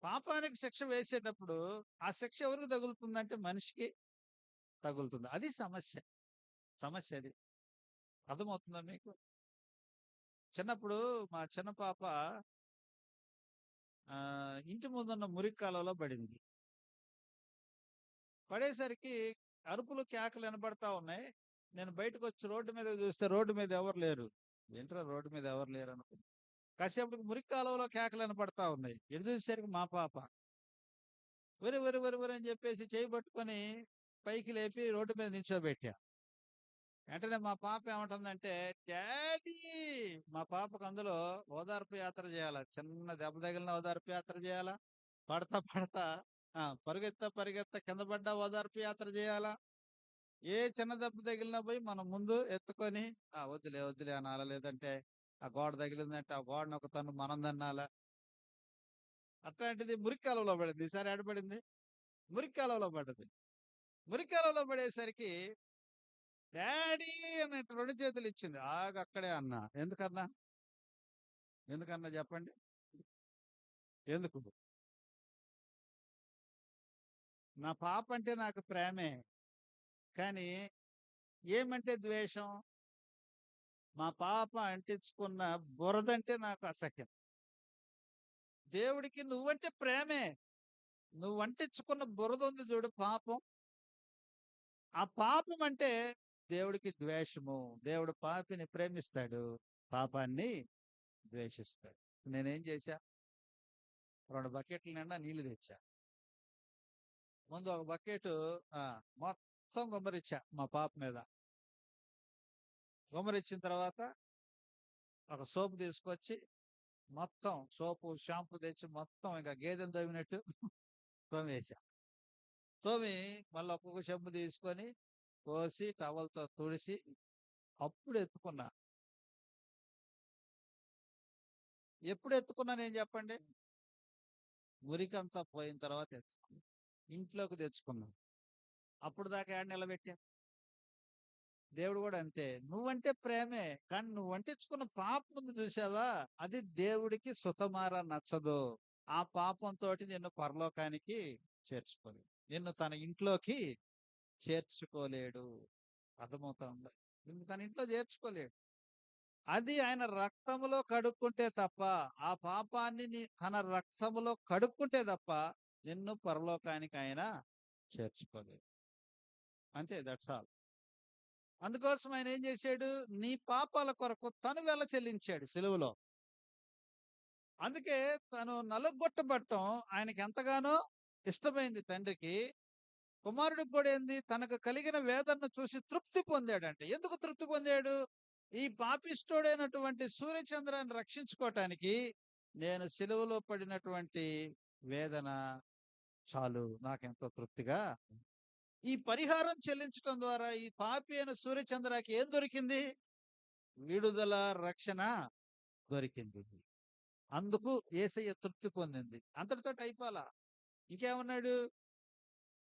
S1: పాపానికి శిక్ష వేసేటప్పుడు ఆ శిక్ష ఎవరికి తగులుతుందంటే మనిషికి తగులుతుంది. అది సమస్య. సమస్య అది. అర్థమవుతుందా మీకు? చిన్నప్పుడు మా చిన్న పాప ఇంటి ముందున్న మురికి కాలువలో పడింది. పడేసరికి అరుపులు, కేకలు వినబడతా ఉన్నాయి. నేను బయటకొచ్చి రోడ్డు మీద చూస్తే రోడ్డు మీద ఎవరు లేరు. ఏంట్రా రోడ్డు మీద ఎవరు లేరు అనుకున్నా. కాసేపటికి మురికి కాలువలో కేకలు వినపడతా ఉన్నాయి. ఎటు చూసేసరికి మా పాప. ఒరి ఒరి ఒరి ఒరి అని చెప్పేసి చేయి పట్టుకొని పైకి లేపి రోడ్డు మీద నిల్చోబెట్టా. వెంటనే మా పాప ఏమంటుందంటే, డాడీ, మా పాపకు అందులో ఓదార్పు యాత్ర చేయాలా. చిన్న దెబ్బ తగిలిన ఓదార్పు యాత్ర చేయాలా. పడతా పడతా పరుగెత్తా పరిగెత్తా కింద పడ్డా ఓదార్పు యాత్ర చేయాలా. ఏ చిన్న దెబ్బ తగిలినా పోయి మనం ముందు ఎత్తుకొని వద్దులే వద్దులే అనాలా. లేదంటే ఆ గోడ తగిలిందంటే ఆ గోడను ఒక తన్ను మనం తన్నాలా. అట్లాంటిది మురికి కాలువలో పడింది. ఈసారి ఏడ పడింది? మురికి కాలువలో పడ్డది. మురికి కాలువలో పడేసరికి డాడీ అన్నట్టు 2 చేతులు ఇచ్చింది. ఆగక్కడే అన్నా. ఎందుకన్నా? ఎందుకన్నా చెప్పండి? ఎందుకు? నా పాప అంటే నాకు ప్రేమే. కానీ ఏమంటే ద్వేషం? మా పాప అంటించుకున్న బురదంటే నాకు అసహ్యం. దేవుడికి నువ్వంటే ప్రేమే. నువ్వు అంటించుకున్న బురద ఉంది చూడు పాపం. ఆ పాపం అంటే దేవుడికి ద్వేషము. దేవుడు పాపిని ప్రేమిస్తాడు. పాపాన్ని ద్వేషిస్తాడు. నేనేం చేశా? 2 బకెట్ల నిండా నీళ్లు తెచ్చా. ముందు ఒక బకెటు మొత్తం గుమ్మరిచ్చా మా పాప మీద. గుమ్మరిచ్చిన తర్వాత ఒక సోపు తీసుకొచ్చి మొత్తం సోపు, షాంపూ తెచ్చి మొత్తం ఇక గేదెను తవ్వినట్టు తోమేసా. తోమి మళ్ళీ ఒక్కొక్క చెంబు తీసుకొని పోసి టవల్‌తో తుడిసి అప్పుడు ఎత్తుకున్నా. ఎప్పుడు ఎత్తుకున్నానేం చెప్పండి? మురికంతా పోయిన తర్వాత ఎత్తుకున్నా. ఇంట్లోకి తెచ్చుకున్నా. అప్పటిదాకా ఏడ నిలబెట్టా? దేవుడు గూడా అంతే. నువ్వంటే ప్రేమే. కానీ నువ్వు అంటించుకున్న పాపం ఉంది చూసావా? అది దేవుడికి సుతమార నచ్చదు. ఆ పాపంతోటి నిన్ను పరలోకానికి చేర్చుకోలేడు. నిన్ను తన ఇంట్లోకి చేర్చుకోలేడు. అర్థమవుతా ఉందా? నిన్ను తన ఇంట్లో చేర్చుకోలేడు. అది ఆయన రక్తములో కడుక్కుంటే తప్ప, ఆ పాపాన్ని తన రక్తములో కడుక్కుంటే తప్ప, నిన్ను పరలోకానికి ఆయన చేర్చుకోలేడు. అంతే, దట్స్ ఆల్. అందుకోసం ఆయన ఏం చేశాడు? నీ పాపాల కొరకు తను వెల చెల్లించాడు సిలువలో. అందుకే తను నలుగొట్టబడటం ఆయనకి ఎంతగానో ఇష్టమైంది తండ్రికి. కుమారుడికి కూడా ఏంది? తనకు కలిగిన వేదనను చూసి తృప్తి పొందాడంట. ఎందుకు తృప్తి పొందాడు? ఈ పాపిష్ఠుడైనటువంటి సూర్యచంద్రాన్ని రక్షించుకోవటానికి నేను సిలువలో పడినటువంటి వేదన చాలు నాకెంతో తృప్తిగా. ఈ పరిహారం చెల్లించటం ద్వారా ఈ పాపి అయిన సూర్యచంద్రకి ఏం దొరికింది? విడుదల, రక్షణ దొరికింది. అందుకు యేసయ్య తృప్తి పొందింది. అంతటితోటి అయిపోలా. ఇంకేమన్నాడు?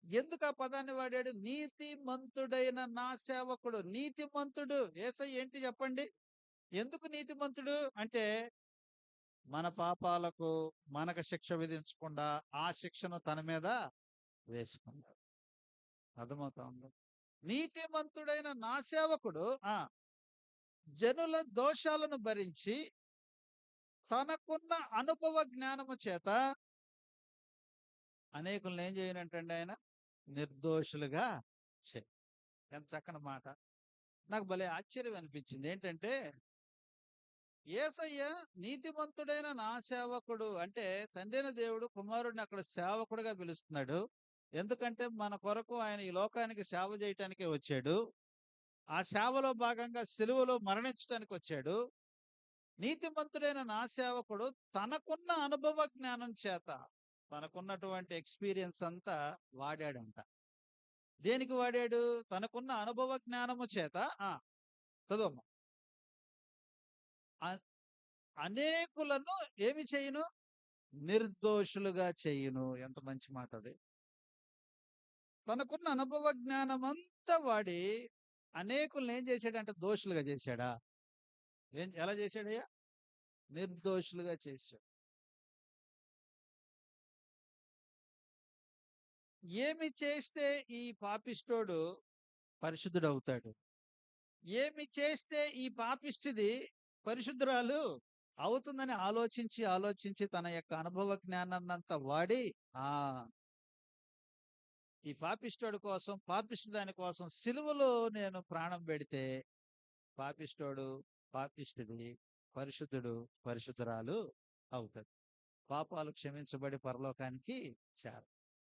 S1: ఎందుకు ఆ పదాన్ని వాడాడు? నీతిమంతుడైన నా సేవకుడు. నీతిమంతుడు యేసయ్య ఏంటి చెప్పండి? ఎందుకు నీతిమంతుడు అంటే, మన పాపాలకు మనకు శిక్ష విధించకుండా ఆ శిక్షను తన మీద వేసుకున్నాడు. అర్థమవుతా ఉందా? నీతిమంతుడైన నా సేవకుడు జనుల దోషాలను భరించి తనకున్న అనుభవ జ్ఞానము చేత అనేకులను ఏం చేయనంటండి ఆయన? నిర్దోషులుగా చే. ఎంత చక్కని మాట. నాకు భలే ఆశ్చర్యం అనిపించింది. ఏంటంటే, యేసయ్య నీతిమంతుడైన నా సేవకుడు అంటే తండ్రైన దేవుడు కుమారుడిని అక్కడ సేవకుడుగా పిలుస్తున్నాడు. ఎందుకంటే మన కొరకు ఆయన ఈ లోకానికి సేవ చేయటానికే వచ్చాడు. ఆ సేవలో భాగంగా సిలువలో మరణించటానికి వచ్చాడు. నీతిమంతుడైన నా సేవకుడు తనకున్న అనుభవ జ్ఞానం చేత, తనకున్నటువంటి ఎక్స్‌పీరియన్స్ అంతా వాడాడంట. దేనికి వాడాడు? తనకున్న అనుభవ జ్ఞానము చేత చదవమ్మా. అ అనేకులను ఏమి చేయును? నిర్దోషులుగా చేయును. ఎంత మంచి మాట అది. తనకున్న అనుభవ జ్ఞానమంతా వాడి అనేకుల్ని ఏం చేశాడంటే దోషులుగా చేశాడా? ఎలా చేశాడయ్యా? నిర్దోషులుగా చేశాడు. ఏమి చేస్తే ఈ పాపిష్టోడు పరిశుద్ధుడవుతాడు? ఏమి చేస్తే ఈ పాపిష్టిది పరిశుద్ధురాలు అవుతుందని ఆలోచించి, ఆలోచించి తన యొక్క అనుభవ జ్ఞానాన్నంతా వాడి ఆ! ఈ పాపిష్టోడి కోసం, పాపిష్టి దాని కోసం సిలువలో నేను ప్రాణం పెడితే పాపిష్టోడు, పాపిష్టిది పరిశుద్ధుడు, పరిశుద్ధురాలు అవుతది. పాపాలు క్షమించబడి పరలోకానికి చేర.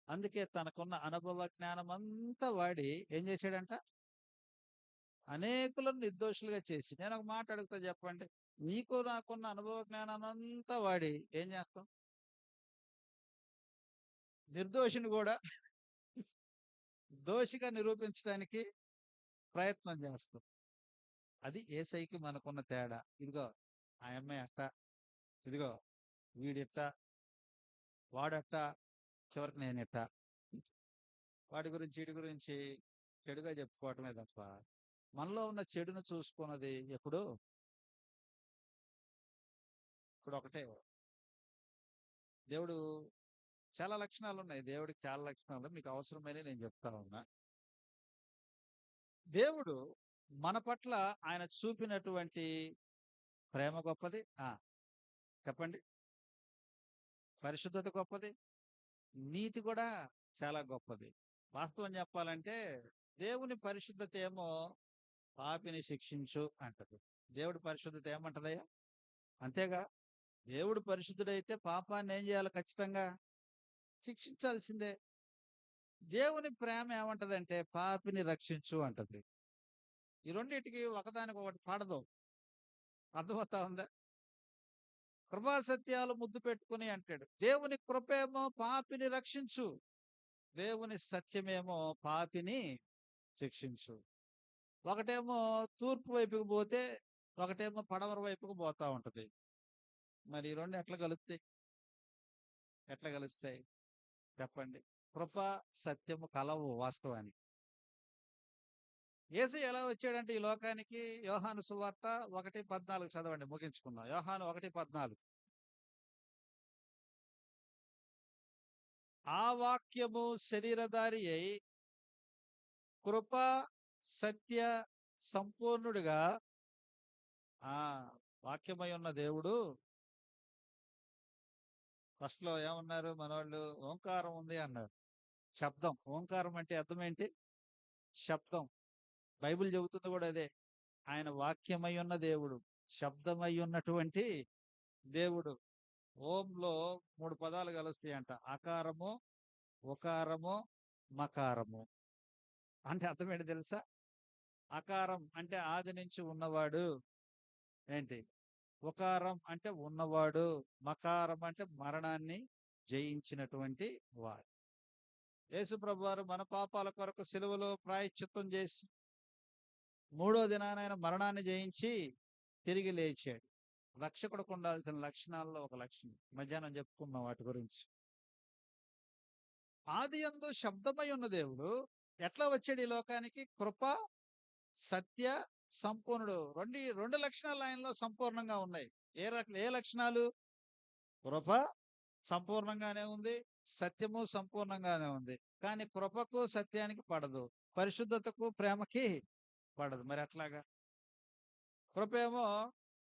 S1: అందుకే తనకున్న అనుభవ జ్ఞానమంతా వాడి ఏం చేశాడంట? అనేకులను నిర్దోషులుగా చేసి. నేనొక మాట అడుగుతా చెప్పండి. నీకు నాకున్న అనుభవ జ్ఞానాన్నంతా వాడి ఏం చేస్తాం? నిర్దోషిని గూడా దోషిగా నిరూపించడానికి ప్రయత్నం చేస్తాం. అది యేసయ్యకి మనకున్న తేడా. ఇదిగో ఆ అమ్మాయి అట్ట, ఇదిగో వీడిట్ట, వాడట్ట, చివరికి నేనిట్ట. వాడి గురించి, ఈడి గురించి చెడుగా చెప్పుకోవటమే తప్ప, మనలో ఉన్న చెడును చూసుకున్నది ఎప్పుడు? ఇప్పుడొకటే. దేవుడు చాలా లక్షణాలున్నాయి. దేవుడికి చాలా లక్షణాలు. మీకు అవసరమైనవి నేను చెప్తా ఉన్నా. దేవుడు మన పట్ల ఆయన చూపినటువంటి ప్రేమ గొప్పది. చెప్పండి. పరిశుద్ధత గొప్పది. నీతి కూడా చాలా గొప్పది. వాస్తవం చెప్పాలంటే దేవుని పరిశుద్ధత ఏమో పాపిని శిక్షించు అంటది. దేవుడి పరిశుద్ధత ఏమంటదయ్యా? అంతేగా? దేవుడు పరిశుద్ధుడైతే పాపాన్ని ఏం చేయాలి ఖచ్చితంగా? శిక్షించాల్సిందే. దేవుని ప్రేమ ఏమంటదంటే పాపిని రక్షించు అంటది. ఈ రెండిటికి ఒకదానికొకటి పడదు. అర్థమవుతా ఉందా? కృపా సత్యాలు ముద్దు పెట్టుకుని అంటాడు. దేవుని కృపేమో పాపిని రక్షించు. దేవుని సత్యమేమో పాపిని శిక్షించు. ఒకటేమో తూర్పు వైపుకు పోతే, ఒకటేమో పడమర వైపుకు పోతా ఉంటది. మరి ఈ 2 ఎట్లా కలుస్తాయి? ఎట్లా కలుస్తాయి? చెప్పండి. కృప, సత్యము కలవు వాస్తవానికి. యేసయ్య ఎలా వచ్చాడంటే ఈ లోకానికి యోహాను సువార్త 1:14 చదవండి ముగించుకుందాం. యోహాను 1:14. ఆ వాక్యము శరీరధారి అయి కృప, సత్య సంపూర్ణుడిగా ఆ వాక్యమై ఉన్న దేవుడు ఫస్ట్‌లో ఏమన్నారు మనోళ్ళు? ఓంకారం ఉంది అన్నారు. శబ్దం. ఓంకారం అంటే అర్థం ఏంటి? శబ్దం. బైబిల్ చెబుతుంది కూడా అదే. ఆయన వాక్యమై ఉన్న దేవుడు. శబ్దమై ఉన్నటువంటి దేవుడు. ఓంలో 3 పదాలు కలుస్తాయంట. అకారము, ఉకారము, మకారము. అంటే అర్థం ఏంటి తెలుసా? అకారం అంటే ఆది నుంచి ఉన్నవాడు. ఏంటి? ఉకారం అంటే ఉన్నవాడు. మకారం అంటే మరణాన్ని జయించినటువంటి వాడు. యేసు ప్రభువారు మన పాపాల కొరకు సిలువలో ప్రాయశ్చిత్తం చేసి మూడో దినాన ఆయన మరణాన్ని జయించి తిరిగి లేచాడు. రక్షకుడికి ఉండాల్సిన లక్షణాల్లో ఒక లక్షణం. మధ్యాహ్నం చెప్పుకున్నాం వాటి గురించి. ఆదియందు శబ్దమై ఉన్న దేవుడు ఎట్లా వచ్చాడు ఈ లోకానికి? కృప, సత్య, సంపూర్ణుడు. రెండు లక్షణాలు ఆయనలో సంపూర్ణంగా ఉన్నాయి. ఏ లక్షణాలు? కృప సంపూర్ణంగానే ఉంది. సత్యము సంపూర్ణంగానే ఉంది. కానీ కృపకు, సత్యానికి పడదు. పరిశుద్ధతకు, ప్రేమకి పడదు. మరి ఎట్లాగా? కృపేమో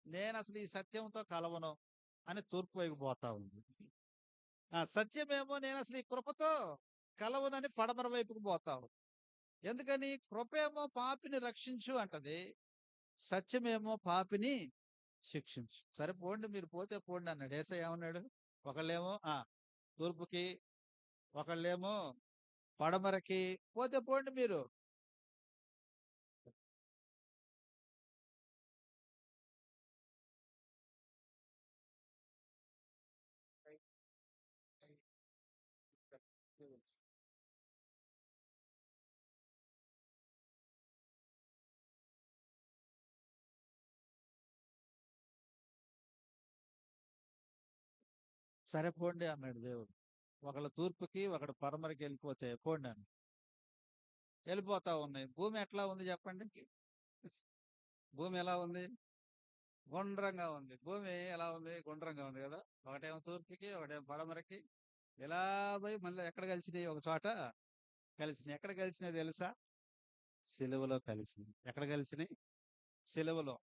S1: నేనసలు ఈ సత్యంతో కలవను అని తూర్పు వైపు పోతా ఉంది. సత్యమేమో నేనసలు ఈ కృపతో కలవనని పడమర వైపుకు పోతా ఉంది. ఎందుకని? కృపేమో పాపిని రక్షించు అంటది. సత్యమేమో పాపిని శిక్షించు. సరే పోండి, మీరు పోతే పోండి అన్నాడు. యేసయ్య ఏమన్నాడు? ఒకళ్ళేమో తూర్పుకి, ఒకళ్ళేమో పడమరకి. పోతే పోండి మీరు. సరే పోండి అన్నాడు దేవుడు. ఒకళ్ళు తూర్పుకి ఒకడు పడమరకి వెళ్ళిపోతే పోండి అని వెళ్ళిపోతా ఉన్నాయి. భూమి ఎట్లా ఉంది చెప్పండి? భూమి ఎలా ఉంది? గుండ్రంగా ఉంది. భూమి ఎలా ఉంది? గుండ్రంగా ఉంది కదా. ఒకటేమో తూర్పుకి ఒకటేమో పడమరకి ఇలా పోయి మళ్ళీ ఎక్కడ కలిసినాయి? ఒక చోట కలిసినాయి. ఎక్కడ కలిసినాయి తెలుసా? సిలువలో కలిసినాయి. ఎక్కడ కలిసినాయి? సిలువలో.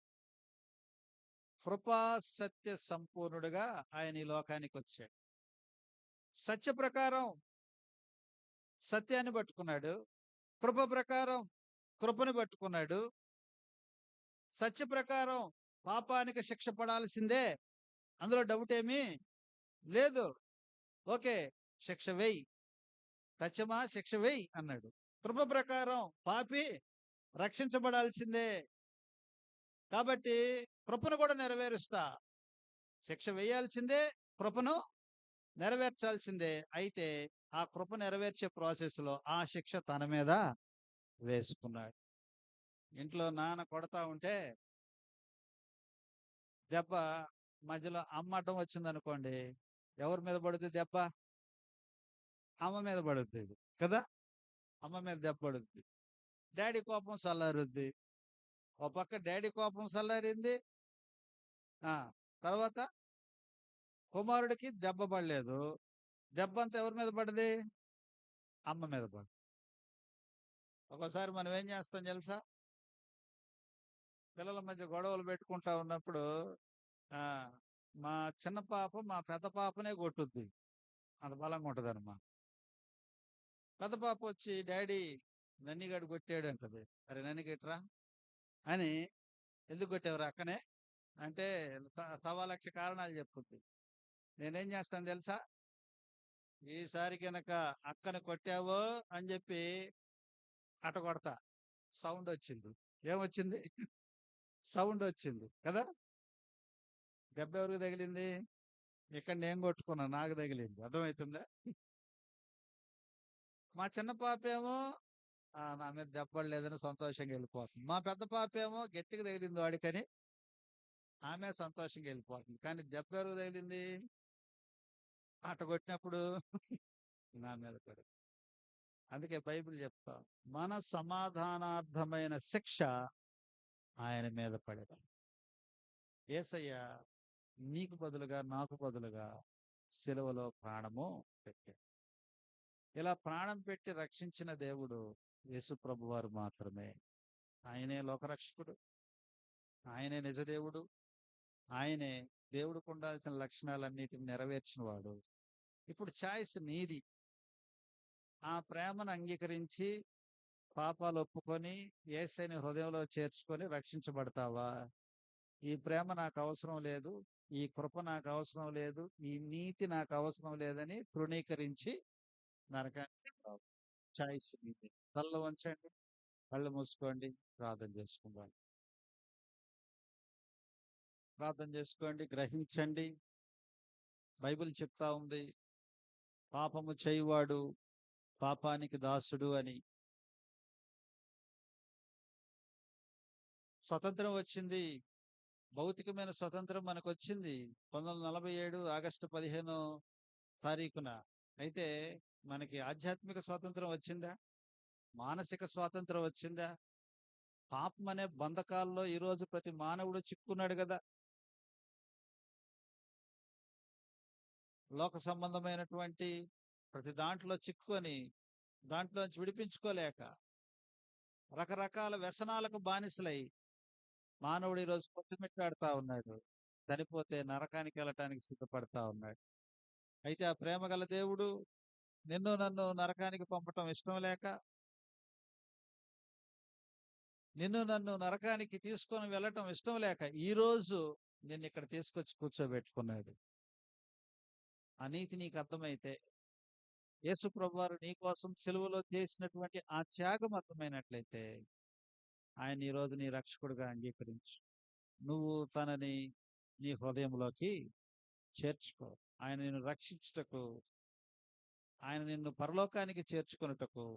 S1: కృపా సత్య సంపూర్ణుడుగా ఆయన ఈ లోకానికి వచ్చాడు. సత్య ప్రకారం సత్యాన్ని పట్టుకున్నాడు. కృప ప్రకారం కృపను పట్టుకున్నాడు. సత్య ప్రకారం పాపానికి శిక్ష పడాల్సిందే, అందులో డౌట్ ఏమీ లేదు. ఓకే, శిక్ష వేయి, సత్యమా శిక్ష వేయి అన్నాడు. కృప ప్రకారం పాపి రక్షించబడాల్సిందే, కాబట్టి కృపను కూడా నెరవేరుస్తా. శిక్ష వేయాల్సిందే, కృపను నెరవేర్చాల్సిందే. అయితే ఆ కృప నెరవేర్చే ప్రాసెస్ లో ఆ శిక్ష తన మీద వేసుకున్నాడు. ఇంట్లో నాన్న కొడతా ఉంటే దెబ్బ మధ్యలో అమ్మ అడ్డం వచ్చిందనుకోండి, ఎవరి మీద పడుతుంది దెబ్బ? అమ్మ మీద పడుతుంది కదా. అమ్మ మీద దెబ్బ పడుతుంది. డాడీ కోపం చల్లారుద్ది. ఓ పక్క డాడీ కోపం చల్లారింది. తర్వాత కుమారుడికి దెబ్బ పడలేదు. దెబ్బ అంతా ఎవరి మీద పడింది? అమ్మ మీద పడింది. ఒక్కోసారి మనం ఏం చేస్తాం తెలుసా? పిల్లల మధ్య గొడవలు పెట్టుకుంటా ఉన్నప్పుడు మా చిన్న పాప మా పెద్ద పాపనే కొట్టుద్ది, అంత బలంగా ఉంటుంది అన్నమాట. పెద్ద పాప వచ్చి డాడీ నన్నిగాడు కొట్టాడు అంటది. అరే నన్నిగట్రా అని, ఎందుకు కొట్టేవారు అక్కనే అంటే 1,00,000 కారణాలు చెప్పుద్ది. నేనేం చేస్తాను తెలుసా? ఈసారి కనుక అక్కను కొట్టావో అని చెప్పి అట కొడతా. సౌండ్ వచ్చింది. ఏమొచ్చింది? సౌండ్ వచ్చింది కదా. దెబ్బ ఎవరికి తగిలింది? ఇక్కడ నేను కొట్టుకున్నా, నాకు తగిలింది. అర్థమవుతుందా? మా చిన్న పాప ఏమో నా మీద దెబ్బలేదని సంతోషంగా వెళ్ళిపోతుంది. మా పెద్ద పాప ఏమో గట్టిగా తగిలింది వాడికని ఆమె సంతోషంగా వెళ్ళిపోతుంది. కానీ దెబ్బ ఎవరికి తగిలింది? అట కొట్టినప్పుడు నా మీద పడి. అందుకే బైబిల్ చెప్తా, మన సమాధానార్థమైన శిక్ష ఆయన మీద పడేది. యేసయ్య నీకు బదులుగా నాకు బదులుగా సిలువలో ప్రాణము పెట్టాడు. ఇలా ప్రాణం పెట్టి రక్షించిన దేవుడు యేసు ప్రభువారు మాత్రమే. ఆయనే లోకరక్షకుడు, ఆయనే నిజదేవుడు, ఆయనే దేవుడికి ఉండాల్సిన లక్షణాలన్నిటిని నెరవేర్చిన వాడు. ఇప్పుడు ఛాయిస్ నీది. ఆ ప్రేమను అంగీకరించి పాపాలు ఒప్పుకొని యేసయ్యని హృదయంలో చేర్చుకొని రక్షించబడతావా? ఈ ప్రేమ నాకు అవసరం లేదు, ఈ కృప నాకు అవసరం లేదు, ఈ నీతి నాకు అవసరం లేదని తృణీకరించి నరకానికి రావు. చాయిస్ నీది. కళ్ళు వంచండి, కళ్ళు మూసుకోండి, ప్రార్థన చేసుకుందాం. ప్రార్థన చేసుకోండి, గ్రహించండి. బైబిల్ చెప్తా ఉంది, పాపము చేయువాడు పాపానికి దాసుడు అని. స్వతంత్రం వచ్చింది, భౌతికమైన స్వతంత్రం మనకు వచ్చింది 1947 ఆగస్టు 15 తారీఖున. అయితే మనకి ఆధ్యాత్మిక స్వాతంత్రం వచ్చిందా? మానసిక స్వాతంత్రం వచ్చిందా? పాపం అనే బంధకాల్లో ఈరోజు ప్రతి మానవుడు చిక్కున్నాడు కదా. లోక సంబంధమైనటువంటి ప్రతి దాంట్లో చిక్కుకొని దాంట్లోంచి విడిపించుకోలేక రకరకాల వ్యసనాలకు బానిసలై మానవుడు ఈరోజు కొట్టుమిట్టాడుతా ఉన్నాడు. చనిపోతే నరకానికి వెళ్ళటానికి సిద్ధపడతా ఉన్నాడు. అయితే ఆ ప్రేమ గల దేవుడు నిన్ను నన్ను నరకానికి పంపటం ఇష్టం లేక, నిన్ను నన్ను నరకానికి తీసుకొని వెళ్ళటం ఇష్టం లేక ఈ రోజు నిన్ను ఇక్కడ తీసుకొచ్చి కూర్చోబెట్టుకున్నాడు. ఆ నీతి నీకు అర్థమైతే, యేసు ప్రభువారు నీ కోసం సిలువలో చేసినటువంటి ఆ త్యాగం అర్థమైనట్లయితే, ఆయన ఈ రోజు నీ రక్షకుడిగా అంగీకరించు. నువ్వు తనని నీ హృదయంలోకి చేర్చుకో. ఆయన నిన్ను రక్షించుటకు, ఆయన నిన్ను పరలోకానికి చేర్చుకొనుటకు,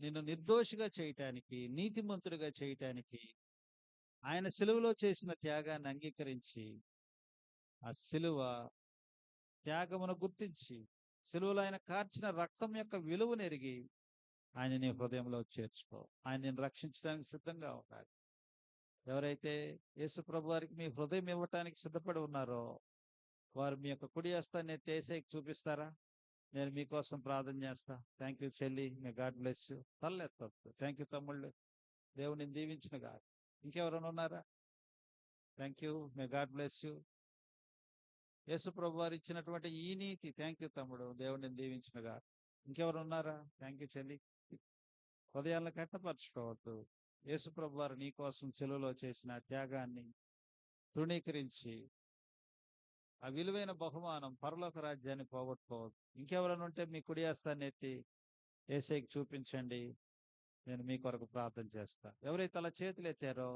S1: నిన్ను నిర్దోషిగా చేయటానికి, నీతిమంతుడిగా చేయటానికి ఆయన సిలువలో చేసిన త్యాగాన్ని అంగీకరించి ఆ సిలువ త్యాగమును గుర్తించి సిలువలో ఆయన కార్చిన రక్తం యొక్క విలువను ఎరిగి ఆయన నీ హృదయంలో చేర్చుకో. ఆయన నిన్ను రక్షించడానికి సిద్ధంగా ఉన్నాడు. ఎవరైతే యేసు ప్రభు వారికి మీ హృదయం ఇవ్వటానికి సిద్ధపడి ఉన్నారో వారు మీ యొక్క కుడి హస్తాన్ని ఏసైకి చూపిస్తారా? నేను మీకోసం ప్రార్థన చేస్తా. థ్యాంక్ యూ చెల్లి, మే గాడ్ బ్లెస్ యూ. తల్లెత్తొద్దు. థ్యాంక్ యూ తమ్ముళ్ళు, దేవుని దీవించిన గాడ్. ఇంకెవరైనా ఉన్నారా? Thank you, may God bless you. Yesu ప్రభు వారు ఇచ్చినటువంటి ఈ నీతి, థ్యాంక్ యూ తమ్ముడు, దేవుడిని దీవించిన గాడ్. ఇంకెవరు ఉన్నారా? థ్యాంక్ యూ చెల్లి. హృదయాలను కట్టపరచుకోవద్దు. యేసు ప్రభు వారు నీ కోసం చెలువలో చేసిన త్యాగాన్ని తృణీకరించి ఆ విలువైన బహుమానం పరలోక రాజ్యాన్ని పోగొట్టుకోవద్దు. ఇంకెవరైనా ఉంటే మీ కుడి హస్తాన్ని ఎత్తి యేసయ్యకి చూపించండి. నేను మీ కొరకు ప్రార్థన చేస్తా. ఎవరైతే అలా చేతులు ఎత్తారో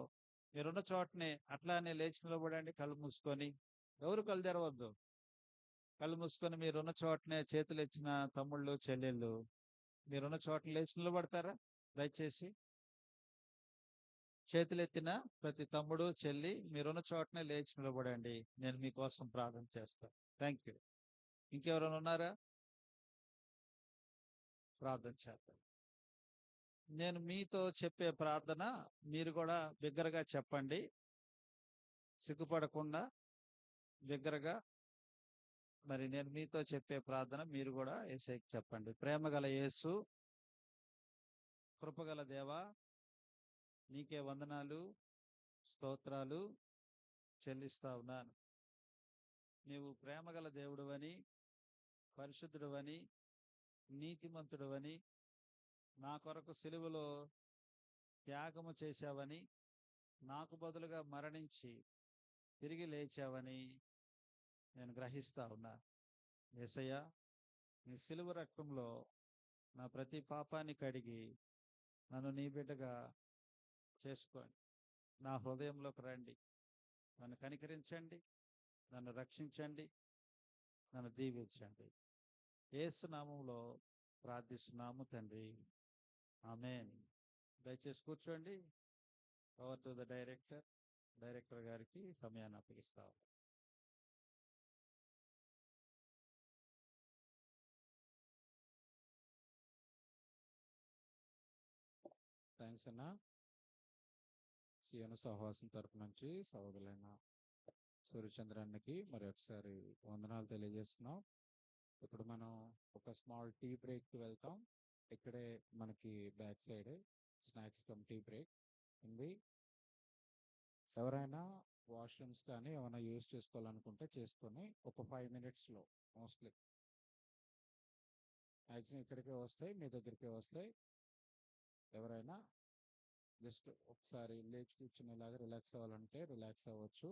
S1: మీరున్న చోటనే అట్లానే లేచి నిలబడండి. కళ్ళు మూసుకొని, ఎవరు కళ్ళు తెరవద్దు. కళ్ళు మూసుకొని మీరున్న చోటనే చేతులు ఎత్తిన తమ్ముళ్ళు చెల్లెళ్ళు మీరున్న చోట లేచి నిలబడతారా? దయచేసి చేతులెత్తిన ప్రతి తమ్ముడు చెల్లి మీరున్న చోటనే లేచి నిలబడండి. నేను మీకోసం ప్రార్థన చేస్తాను. Thank you. ఇంకెవరైనా ఉన్నారా? ప్రార్థన చేద్దాం. నేను మీతో చెప్పే ప్రార్థన మీరు కూడా బిగ్గరగా చెప్పండి. సిగ్గుపడకుండా బిగ్గరగా. మరి నేను మీతో చెప్పే ప్రార్థన మీరు కూడా యేసయ్యకి చెప్పండి. ప్రేమగల యేసు, కృపగల దేవా, నీకే వందనాలు, స్తోత్రాలు చెల్లిస్తా ఉన్నాను. నీవు ప్రేమగల దేవుడువని, పరిశుద్ధుడువని, నీతిమంతుడువని, నా కొరకు సిలువలో త్యాగము చేశావని, నాకు బదులుగా మరణించి తిరిగి లేచావని నేను గ్రహిస్తా ఉన్నా. యేసయ్య, నీ సిలువ రక్తంలో నా ప్రతి పాపాన్ని కడిగి నన్ను నీ బిడ్డగా చేసుకోండి. నా హృదయంలోకి రండి. నన్ను కనికరించండి, నన్ను రక్షించండి, నన్ను దీవించండి. యేసు నామములో ప్రార్థిస్తున్నాము తండ్రి. ఆమేన్. దయచేసి కూర్చోండి. ఓవర్ టు ద డైరెక్టర్ గారికి సమయాన్ని అప్పగిస్తాము.
S2: థ్యాంక్స్ అన్న. సియోను సహవాసం తరపు నుంచి సహోదరులైన సూర్యచంద్రానికి మరి ఒకసారి వందనాలు తెలియజేస్తున్నాం. ఇప్పుడు మనం ఒక స్మాల్ టీ బ్రేక్కి వెళ్తాం. ఇక్కడే మనకి back side snacks cum tea break ఉంది. ఎవరైనా వాష్రూమ్స్ కానీ ఏమైనా యూజ్ చేసుకోవాలనుకుంటే చేసుకొని ఒక 5 minutesలో మోస్ట్లీ మ్యాక్సిమం ఇక్కడికే వస్తాయి, మీ దగ్గరికే వస్తాయి. ఎవరైనా జస్ట్ ఒకసారి లేచి కూర్చునేలాగా రిలాక్స్ అవ్వాలంటే రిలాక్స్ అవ్వచ్చు.